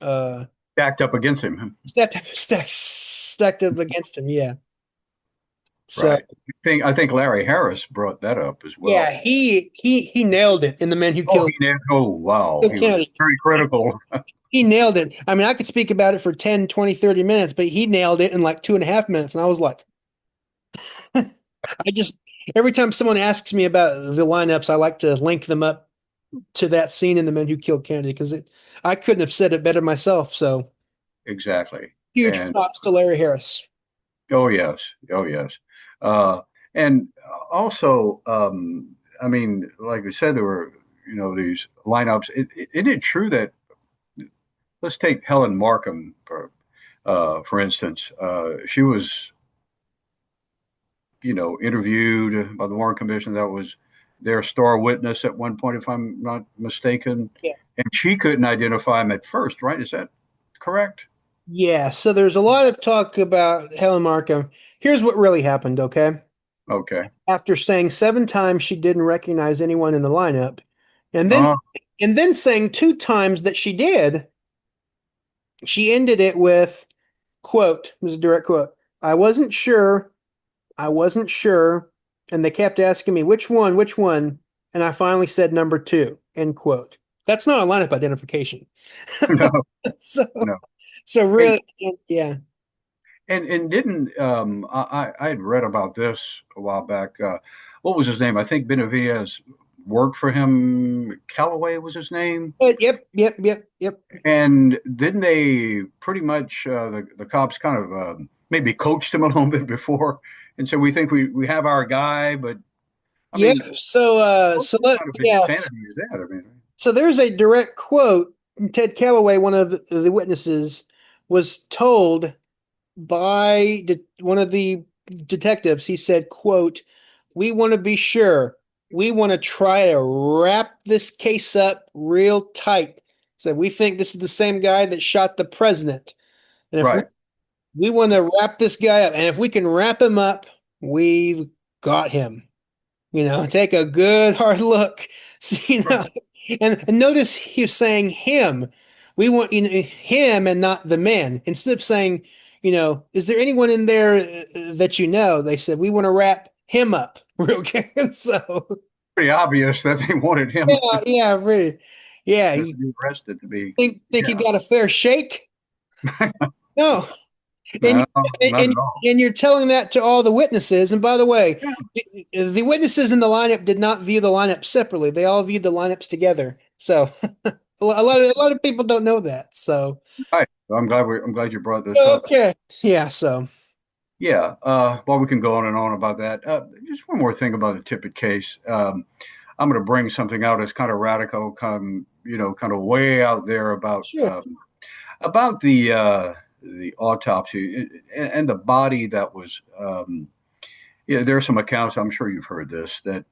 uh Stacked up against him. stacked up against him. Yeah. So Right. I think Larry Harris brought that up as yeah, well. he nailed it in The Men Who Oh, Killed, he did. Oh, wow. He was Kennedy. very critical. He nailed it. I mean, I could speak about it for 10, 20, 30 minutes, but he nailed it in like 2.5 minutes. And I was like, I just, every time someone asks me about the lineups, I like to link them up to that scene in The Men Who Killed Kennedy because I couldn't have said it better myself. So Exactly. huge And props to Larry Harris. oh, yes. Oh, yes. And also, I mean, like we said, there were, these lineups. Isn't it true that, let's take Helen Markham for instance. She was interviewed by the Warren Commission. That was their star witness at one point, if I'm not mistaken. Yeah. And she couldn't identify him at first, right? Is that correct? Yeah, so there's a lot of talk about Helen Markham. Here's what really happened, okay? Okay. After saying 7 times she didn't recognize anyone in the lineup, and then Uh, and then saying 2 times that she did, she ended it with, quote, this is a direct quote, I wasn't sure, and they kept asking me which one, and I finally said number two, end quote. That's not a lineup identification. no, So no. so And really, yeah. and didn't I had read about this a while back. What was his name? I think Benavides worked for him. Callaway was his name. Yep. And didn't they pretty much the cops kind of maybe coached him a little bit before and said we think we have our guy, but I Yep. mean, what kind of Yes. insanity is that? I mean, So there's a direct quote. Ted Calloway, one of the witnesses, was told by one of the detectives. He said, quote, "We want to be sure. We want to try to wrap this case up real tight." Said, "We think this is the same guy that shot the president. And if right, we want to wrap this guy up, and if we can wrap him up, we've got him. Take a good hard look." See, right, and notice he was saying him. We want him and not the man. Instead of saying, is there anyone in there that you know? They said we want to wrap him up real good. So pretty obvious that they wanted him yeah, really, yeah. to You be arrested to be. think you Yeah, got a fair shake? No. And no, not at all. and you're telling that to all the witnesses. And by the way, Yeah, the witnesses in the lineup did not view the lineup separately. They all viewed the lineups together. So a lot of people don't know that. So right. I'm glad you brought this up. okay, yeah. So Yeah, well, we can go on and on about that. Just one more thing about the Tippit case. I'm going to bring something out that's kind of radical, kind of way out there sure. about the autopsy and the body that was. Yeah, there are some accounts. I'm sure you've heard this that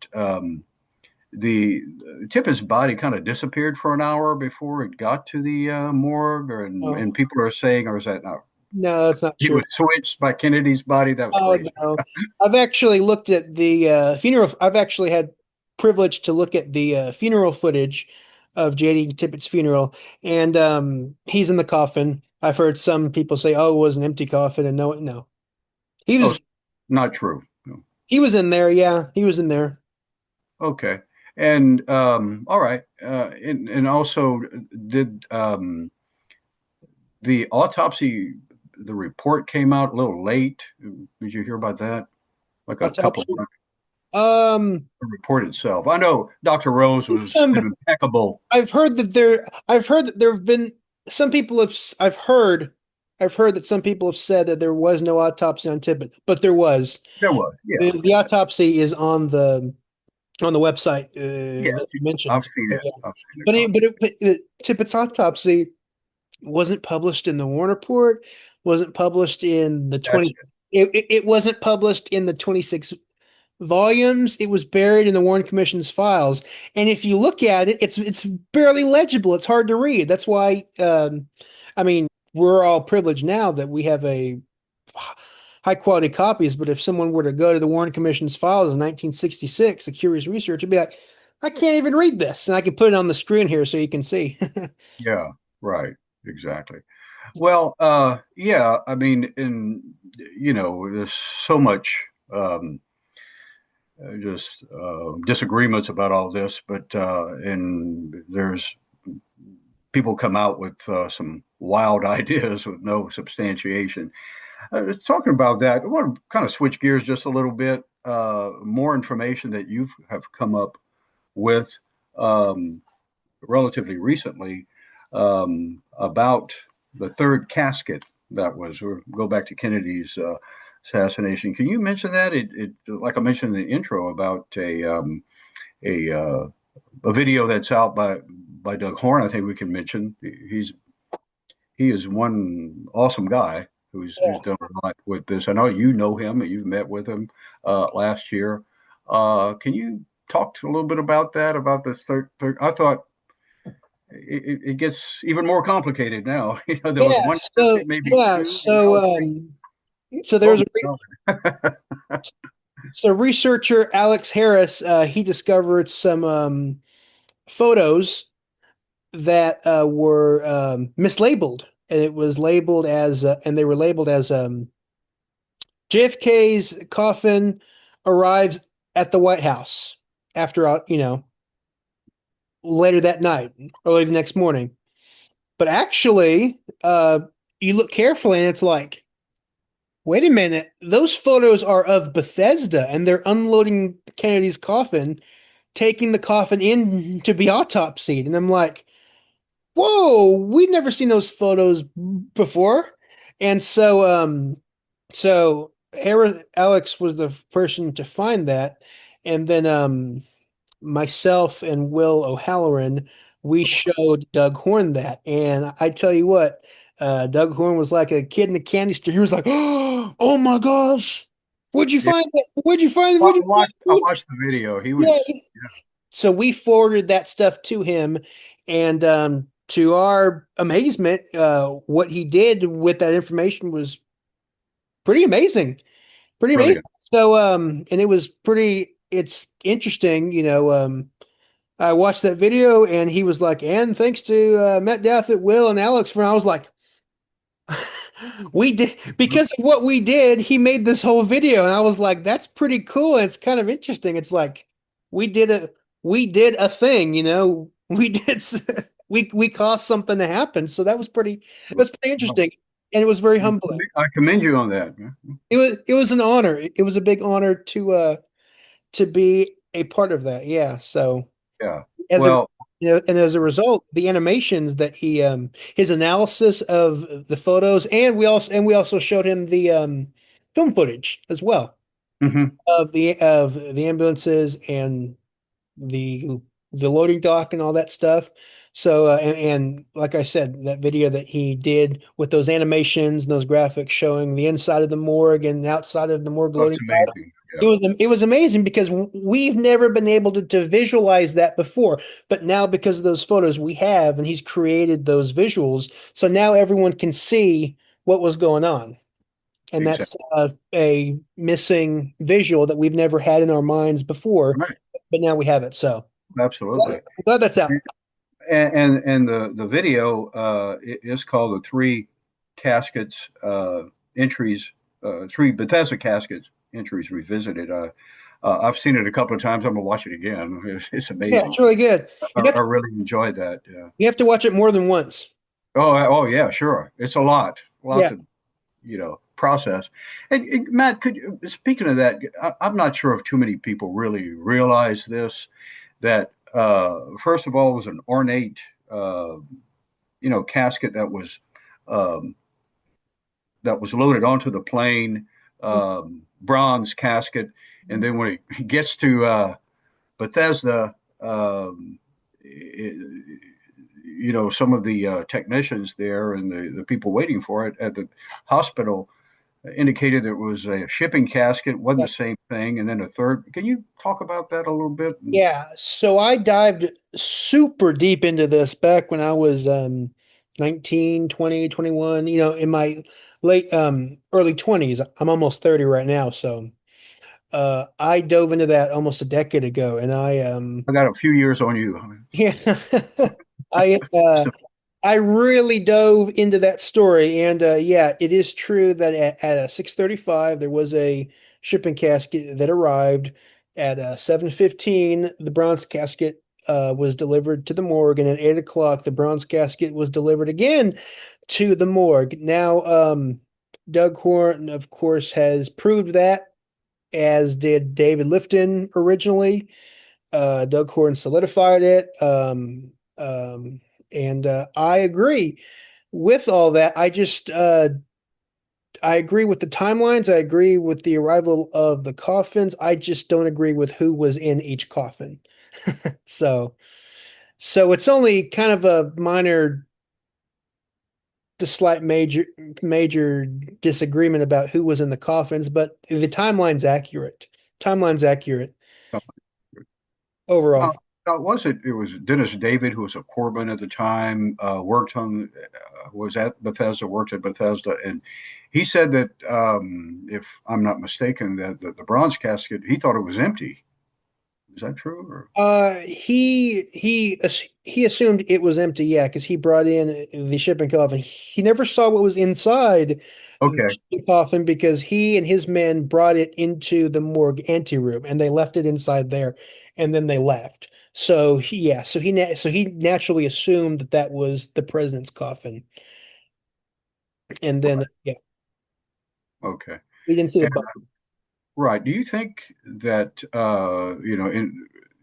the Tippit's body kind of disappeared for an hour before it got to the morgue, and Oh people are saying, or is that not? no, that's not He true. was switched by Kennedy's body. That was Oh crazy. no, I've actually looked at the funeral. I've actually had privilege to look at the funeral footage of JD Tippett's funeral, and he's in the coffin. I've heard some people say, "Oh, it was an empty coffin," and no, he Oh, was not true. No. he was in there. Yeah, he was in there. Okay. And all right. And also, did the autopsy, the report came out a little late? Did you hear about that? Like a couple of Autopsy. months, Um, the report itself. I know Dr. Rose was some impeccable. I've heard that there have been some people have. I've heard that some people have said that there was no autopsy on Tippett, but there was. There was, yeah, The autopsy is on the website yeah. that you I've mentioned. seen So, it. yeah. I've seen But it. Tippett's autopsy wasn't published in the Warren Report, wasn't published in the That's 20 it wasn't published in the 26 volumes. It was buried in the Warren Commission's files. And if you look at it, it's barely legible. It's hard to read. That's why I mean, we're all privileged now that we have a high quality copies, but if someone were to go to the Warren Commission's files in 1966, a curious researcher would be like, I can't even read this. And I can put it on the screen here so you can see. yeah, right, exactly. Well, yeah. I mean, there's so much. Just disagreements about all this, but and there's people come out with some wild ideas with no substantiation. Talking about that, I want to kind of switch gears just a little bit. More information that you have come up with um, relatively recently about the third casket that was, or go back to Kennedy's assassination. Can you mention that? Like I mentioned in the intro about a a video that's out by Doug Horn. I think we can mention he is one awesome guy. who's done a lot with this. I know you know him and you've met with him last year. Can you talk a little bit about that? About this third? I thought it gets even more complicated now. There was Yeah, one so casket, maybe yeah, two, so three. so Oh, there's a so researcher Alex Harris, he discovered some photos that were mislabeled, and it was labeled as and they were labeled as JFK's coffin arrives at the White House after later that night, early the next morning. But actually, you look carefully, and it's like, wait a minute, those photos are of Bethesda, and they're unloading Kennedy's coffin, taking the coffin in to be autopsied, and I'm like, whoa, we've never seen those photos before. And so Alex was the person to find that. And then myself and Will O'Halloran, we showed Doug Horn that. And I tell you what, Doug Horn was like a kid in a candy store. He was like, oh my gosh, where'd you Yeah, find it? Where'd you find it? Where'd you find I it? watched the video. He was, Yeah. So we forwarded that stuff to him, and to our amazement, what he did with that information was pretty amazing. Pretty amazing. brilliant. So and it was pretty it's interesting, I watched that video and he was like, and thanks to Matt Douthit, Will, and Alex for I was like, we did because of what we did, he made this whole video, and I was like, that's pretty cool. And it's kind of interesting. It's like we did a we did a thing, we did we caused something to happen. So that's pretty interesting. And it was very humbling. I commend you on that. It was an honor. It was a big honor to be a part of that. Yeah. So Yeah. as a Well, and as a result, the animations that he his analysis of the photos, and we also showed him the film footage as well mhm. of the ambulances and the the loading dock and all that stuff. So and like I said, that video that he did with those animations and those graphics showing the inside of the morgue and the outside of the morgue Oh, it's loading dock, amazing. it Yeah. was amazing because we've never been able to visualize that before. But now because of those photos we have, and he's created those visuals, so now everyone can see what was going on. And that's Exactly. a missing visual that we've never had in our minds before, Right. but now we have it. So Absolutely. I'm glad that's out. And the video is called the three caskets entries, three Bethesda caskets entries revisited. I've seen it a couple of times. I'm gonna watch it again. It's Yeah, amazing. it's really good. I really enjoyed that. Yeah. You have to watch it more than once. Oh yeah, sure. It's a lot Yeah. to process. And Matt, speaking of that, I'm not sure if too many people really realize this. That first of all, it was an ornate, casket um, that was loaded onto the plane, bronze casket, and then when it gets to Bethesda, some of the technicians there and the people waiting for it at the hospital indicated it was a shipping casket, wasn't Yeah. the same thing, and then a third. Can you talk about that a little bit? Yeah. So I dived super deep into this back when I was 19, 20, 21, in my late early 20s. I'm almost 30 right now, so I dove into that almost a decade ago, and I got a few years on you. yeah. I So, I really dove into that story, and yeah, it is true that at 6:35 there was a shipping casket that arrived. At 7:15, the bronze casket was delivered to the morgue, and at 8 o'clock, the bronze casket was delivered again to the morgue. Now, Doug Horn, of course, has proved that, as did David Lifton originally. Doug Horn solidified it. And I agree with all that. I agree with the timelines. I agree with the arrival of the coffins. I just don't agree with who was in each coffin. So, so it's only kind of a minor a slight major disagreement about who was in the coffins, but the timeline's accurate. Timeline's accurate Now, overall. was it? It was Dennis David, who was a corpsman at the time, worked on, was at Bethesda, worked at Bethesda, and he said that, if I'm not mistaken, that the bronze casket, he thought it was empty. Is that true? Or He assumed it was empty, yeah, because he brought in the shipping coffin. He never saw what was inside the okay, shipping coffin because he and his men brought it into the morgue anteroom and they left it inside there, and then they left. So he naturally assumed that that was the president's coffin, and then yeah, okay, he didn't see the and, body. right. Do you think that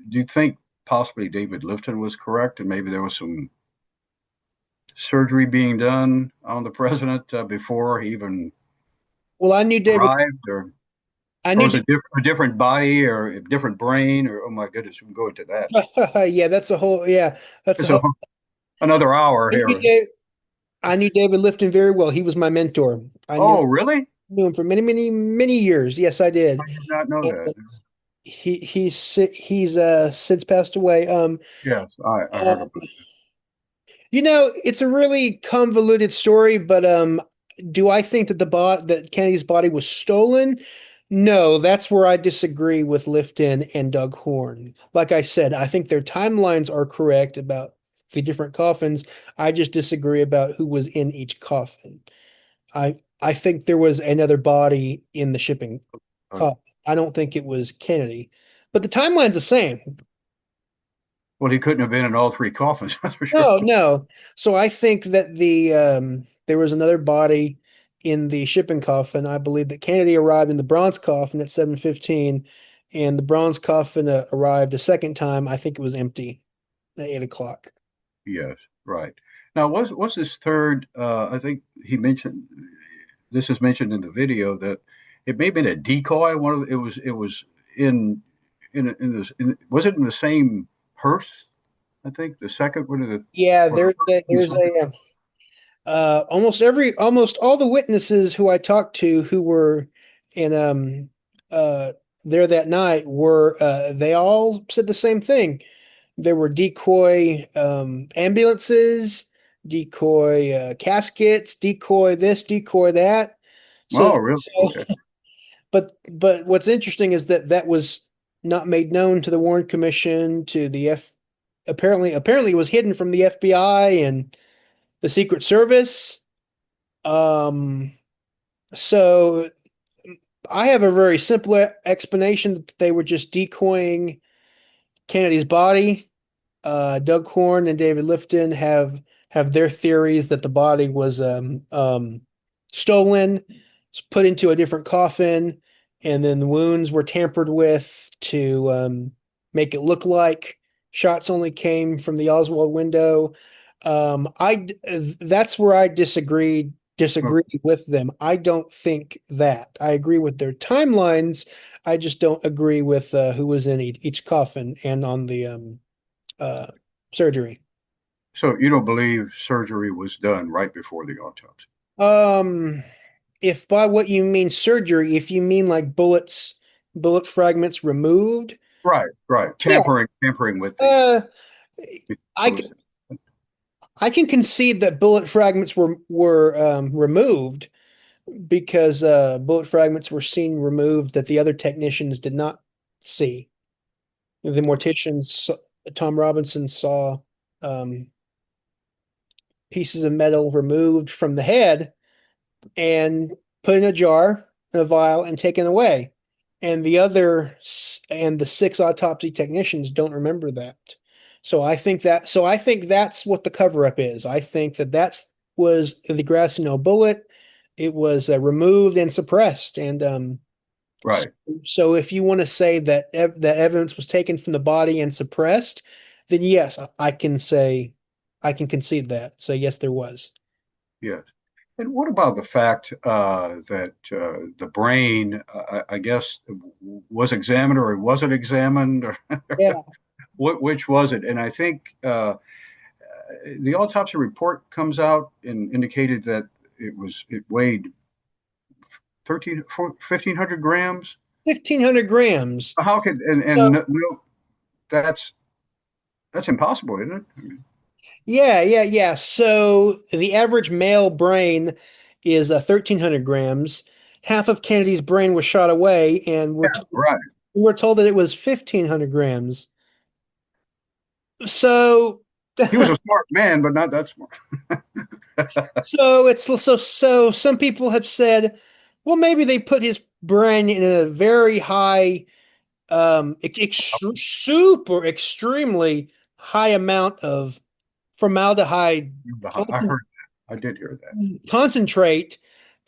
do you think possibly David Lifton was correct, and maybe there was some surgery being done on the president before he even Well, arrived, I or knew was it a different body or a different brain, or oh my goodness, we can go into that. yeah, that's a It's a, whole. another hour I knew here. Dave, I knew David Lifton very well. He was my mentor. Oh, really? Knew him for many years. Yes, I I did. did not know And that. he's since passed away. Yes, I Uh, heard about it's a really convoluted story, but do I think that that Kennedy's body was stolen? No, that's where I disagree with Lifton and Doug Horn. Like I said, I think their timelines are correct about the different coffins. I just disagree about who was in each coffin. I think there was another body in the shipping it. coffin. I don't think it was Kennedy, but the timeline's the same. Well, he couldn't have been in all three coffins, that's for sure. No, no. So I think that there was another body in the shipping coffin. I believe that Kennedy arrived in the bronze coffin at 7:15, and the bronze coffin arrived a second time. I think it was empty at 8 o'clock. Yes, right. Now, was this third? I think he mentioned this is mentioned in the video that it may have been a decoy. It was was it in the same hearse? I think the second one of the Yeah, or the first and the there's second. a almost all the witnesses who I talked to who were in there that night were they all said the same thing. There were decoy ambulances, decoy caskets, decoy this, decoy that. So, Oh, really? so Okay. but what's interesting is that that was not made known to the Warren Commission, to the F apparently it was hidden from the FBI and the Secret Service. Um, so I have a very simple explanation that they were just decoying Kennedy's body. Doug Horn and David Lifton have their theories that the body was stolen, put into a different coffin, and then the wounds were tampered with to make it look like shots only came from the Oswald window. I That's where I disagree Okay. with them. I don't think that. I agree with their timelines. I just don't agree with who was in each coffin and on the uh, surgery. So you don't believe surgery was done right before the autopsy? Um, if by what you mean surgery, if you mean like bullet fragments removed, Right, right. yeah, Tampering with the uh, I explosive. I can concede that bullet fragments were removed because bullet fragments were seen removed that the other technicians did not see. The morticians, Tom Robinson saw um, pieces of metal removed from the head and put in a jar, in a vial, and taken away. And the six autopsy technicians don't remember that. So I think that's what the cover up is. I think that that's was the grassy knoll bullet. It was removed and suppressed. And so, Right. so if you want to say that that evidence was taken from the body and suppressed, then yes, I can say I can concede that. So yes, there was. Yes. And what about the fact that the brain, I guess, was examined or it wasn't examined, or Yeah. which was it? And I think the autopsy report comes out and indicated that it weighed 1,500 grams. 1,500 grams. How could So, no, that's impossible, isn't it? I mean, yeah. So the average male brain is 1,300 grams. Half of Kennedy's brain was shot away, and right. we're told that it was 1,500 grams. So, He was a smart man, but not that smart. so some people have said, well, maybe they put his brain in a very high, super extremely high amount of formaldehyde I heard that. I did hear that. concentrate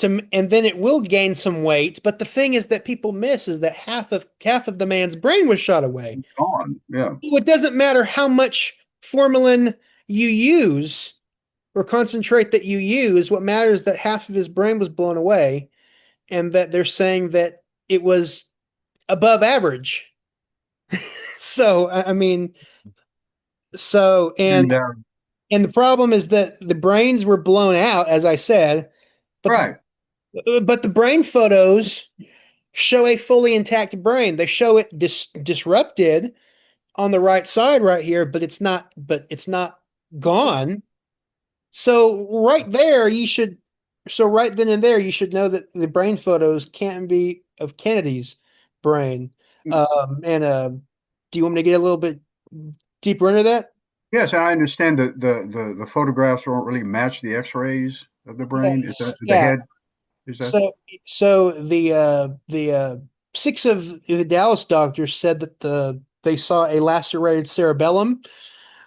and then it will gain some weight. But the thing is that people miss is that half of the man's brain was shot away. Gone. Yeah. So it doesn't matter how much formalin you use or concentrate that you use. What matters is that half of his brain was blown away, and that they're saying that it was above average. So I mean, so And and the problem is that the brains were blown out, as I said, but right. but the brain photos show a fully intact brain. They show it disrupted on the right side right here, but it's not gone. So right there, right then and there, you should know that the brain photos can't be of Kennedy's brain. And do you want me to get a little bit deeper into that? Yes, I understand that the photographs don't really match the X-rays of the Yeah, brain. Is that the yeah. head? Is that So the six of the Dallas doctors said that they saw a lacerated cerebellum,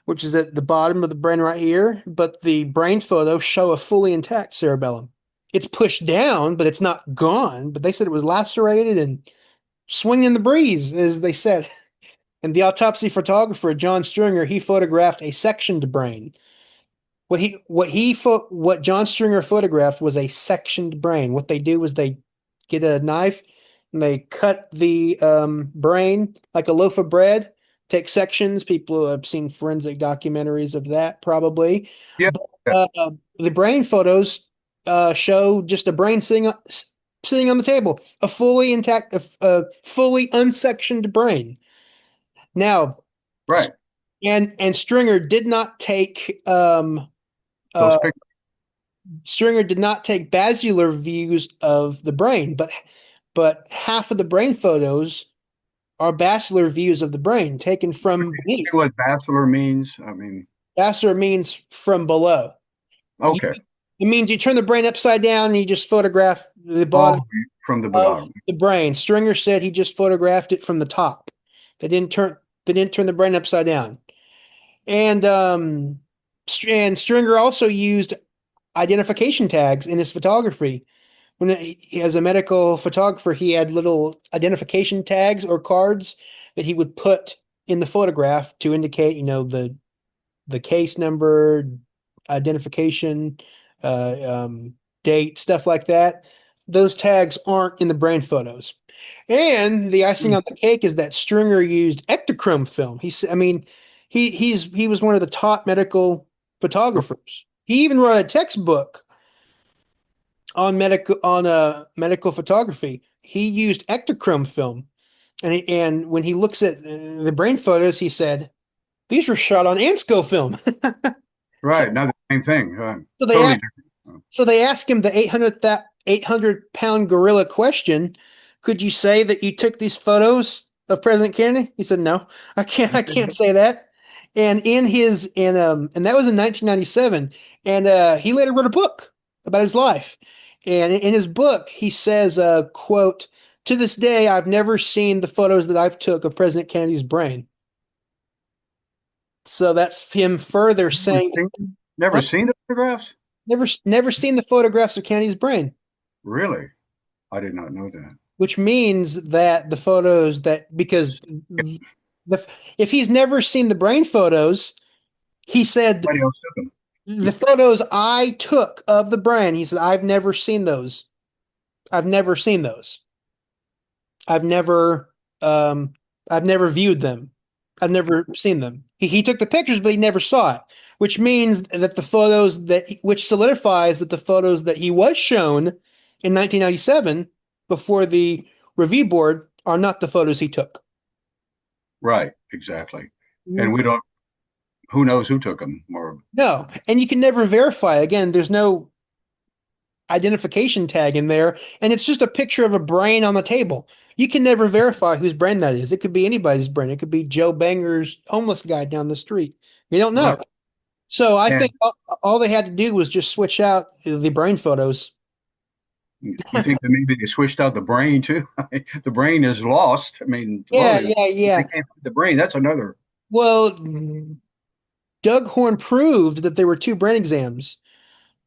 which is at the bottom of the brain right here, but the brain photos show a fully intact cerebellum. It's pushed down, but it's not gone. But they said it was lacerated and swinging in the breeze, as they said. And the autopsy photographer, John Stringer, he photographed a sectioned brain. What John Stringer photographed was a sectioned brain. What they do is they get a knife and they cut the brain like a loaf of bread, take sections. People have seen forensic documentaries of that probably. yeah. But the brain photos show just a brain sitting on the table, a fully intact, fully unsectioned brain. Now, Right. and Stringer did not take Those uh, pictures. Stringer did not take basilar views of the brain, but half of the brain photos are basilar views of the brain taken from beneath. What bachelor means? I mean, Basilar means from below. You, okay. it means you turn the brain upside down and you just photograph the All bottom from the of bottom. the brain. Stringer said he just photographed it from the top. They didn't turn the brain upside down. And Stringer also used identification tags in his photography. As a medical photographer, he had little identification tags or cards that he would put in the photograph to indicate, the case number, identification, uh, um, date, stuff like that. Those tags aren't in the brain photos. And the icing on the cake is that Stringer used Ektachrome film. He was one of the top medical photographers. He even wrote a textbook on medical photography. He used Ektachrome film, and when he looks at the brain photos, he said these were shot on Ansco film. so, Right. Now the same thing. so they Totally asked, different. so they asked him the 800-pound gorilla question. Could you say that you took these photos of President Kennedy? He said, no, I can't say that. And and that was in 1997. And he later wrote a book about his life. And in his book, he says, quote, to this day, I've never seen the photos that I've took of President Kennedy's brain. So that's him further saying, Never huh? seen the photographs? Never seen the photographs of Kennedy's brain. Really? I did not know that. Which means that the photos that because if he's never seen the brain photos, he said Somebody else took them. the photos I took of the brain, he said, I've never seen those. I've never seen those. I've never I've never viewed them. I've never seen them. He took the pictures, but he never saw it, which means that which solidifies that the photos that he was shown in 1997 before the review board are not the photos he took. Right, exactly. And Mm, we don't, who knows who took them or, No, and you can never verify. Again, there's no identification tag in there, and it's just a picture of a brain on the table. You can never verify whose brain that is. It could be anybody's brain. It could be Joe Banger's homeless guy down the street. You don't right. know. So I And think all they had to do was just switch out the brain photos. you think that maybe they switched out the brain too? The brain is lost. I mean, Yeah, loaded. yeah, If they yeah. can't find the brain, that's another. Well, Doug Horn proved that there were two brain exams.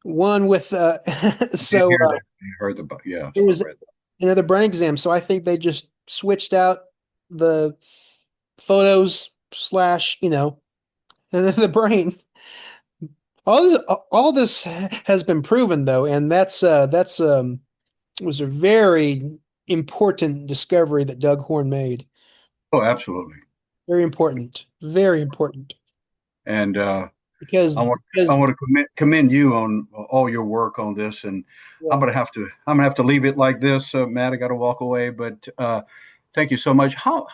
One with I did so hear that. I heard the, yeah, there I was read that. another brain exam. So I think they just switched out the photos slash, the brain. All this has been proven though, and that's was a very important discovery that Doug Horn made. Oh, absolutely. Very important. Very important. And Because I because want to commend you on all your work on this. And yeah. I'm gonna have to leave it like this, Matt. I got to walk away. But thank you so much. How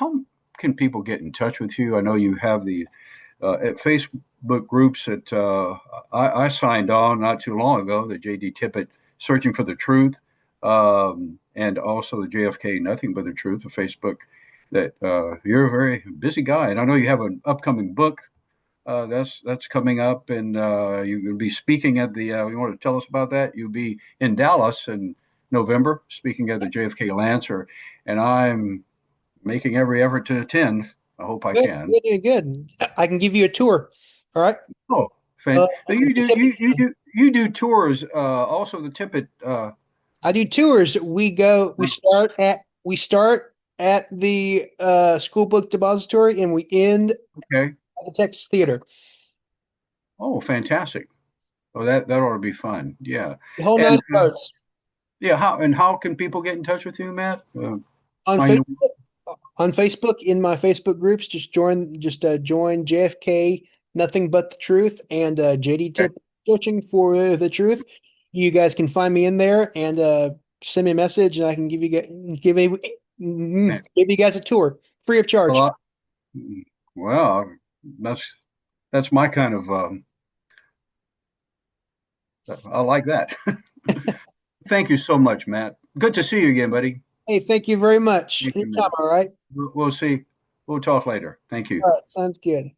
can people get in touch with you? I know you have the at Facebook groups that I signed on not too long ago, the JD Tippett Searching for the Truth, and also the JFK Nothing But the Truth, a Facebook that you're a very busy guy. And I know you have an upcoming book that's coming up, and you're going to be speaking at the. You want to tell us about that? You'll be in Dallas in November, speaking at the JFK Lancer, and I'm making every effort to attend. I hope I Good, can. good, good. I can give you a tour. All right. Oh, The Tippett Center. you do tours. Also the Tippett. I do tours. We start at the school book depository and we end at Okay. the Texas Theater. Oh, fantastic. Oh, that ought to be fun. Yeah. The whole nine And yards. yeah, how can people get in touch with you, Matt? On Find you. Facebook in my Facebook groups, join JFK Nothing But the Truth and JD Okay. Tip Searching for the Truth. You guys can find me in there and send me a message, and I can give you guys a tour free of charge. Well, well, that's that's my kind of. I like that. Thank you so much, Matt. Good to see you again, buddy. Hey, thank you very much. Thank you, Anytime, Matt. all right. We'll see. We'll talk later. Thank you. All right, sounds good.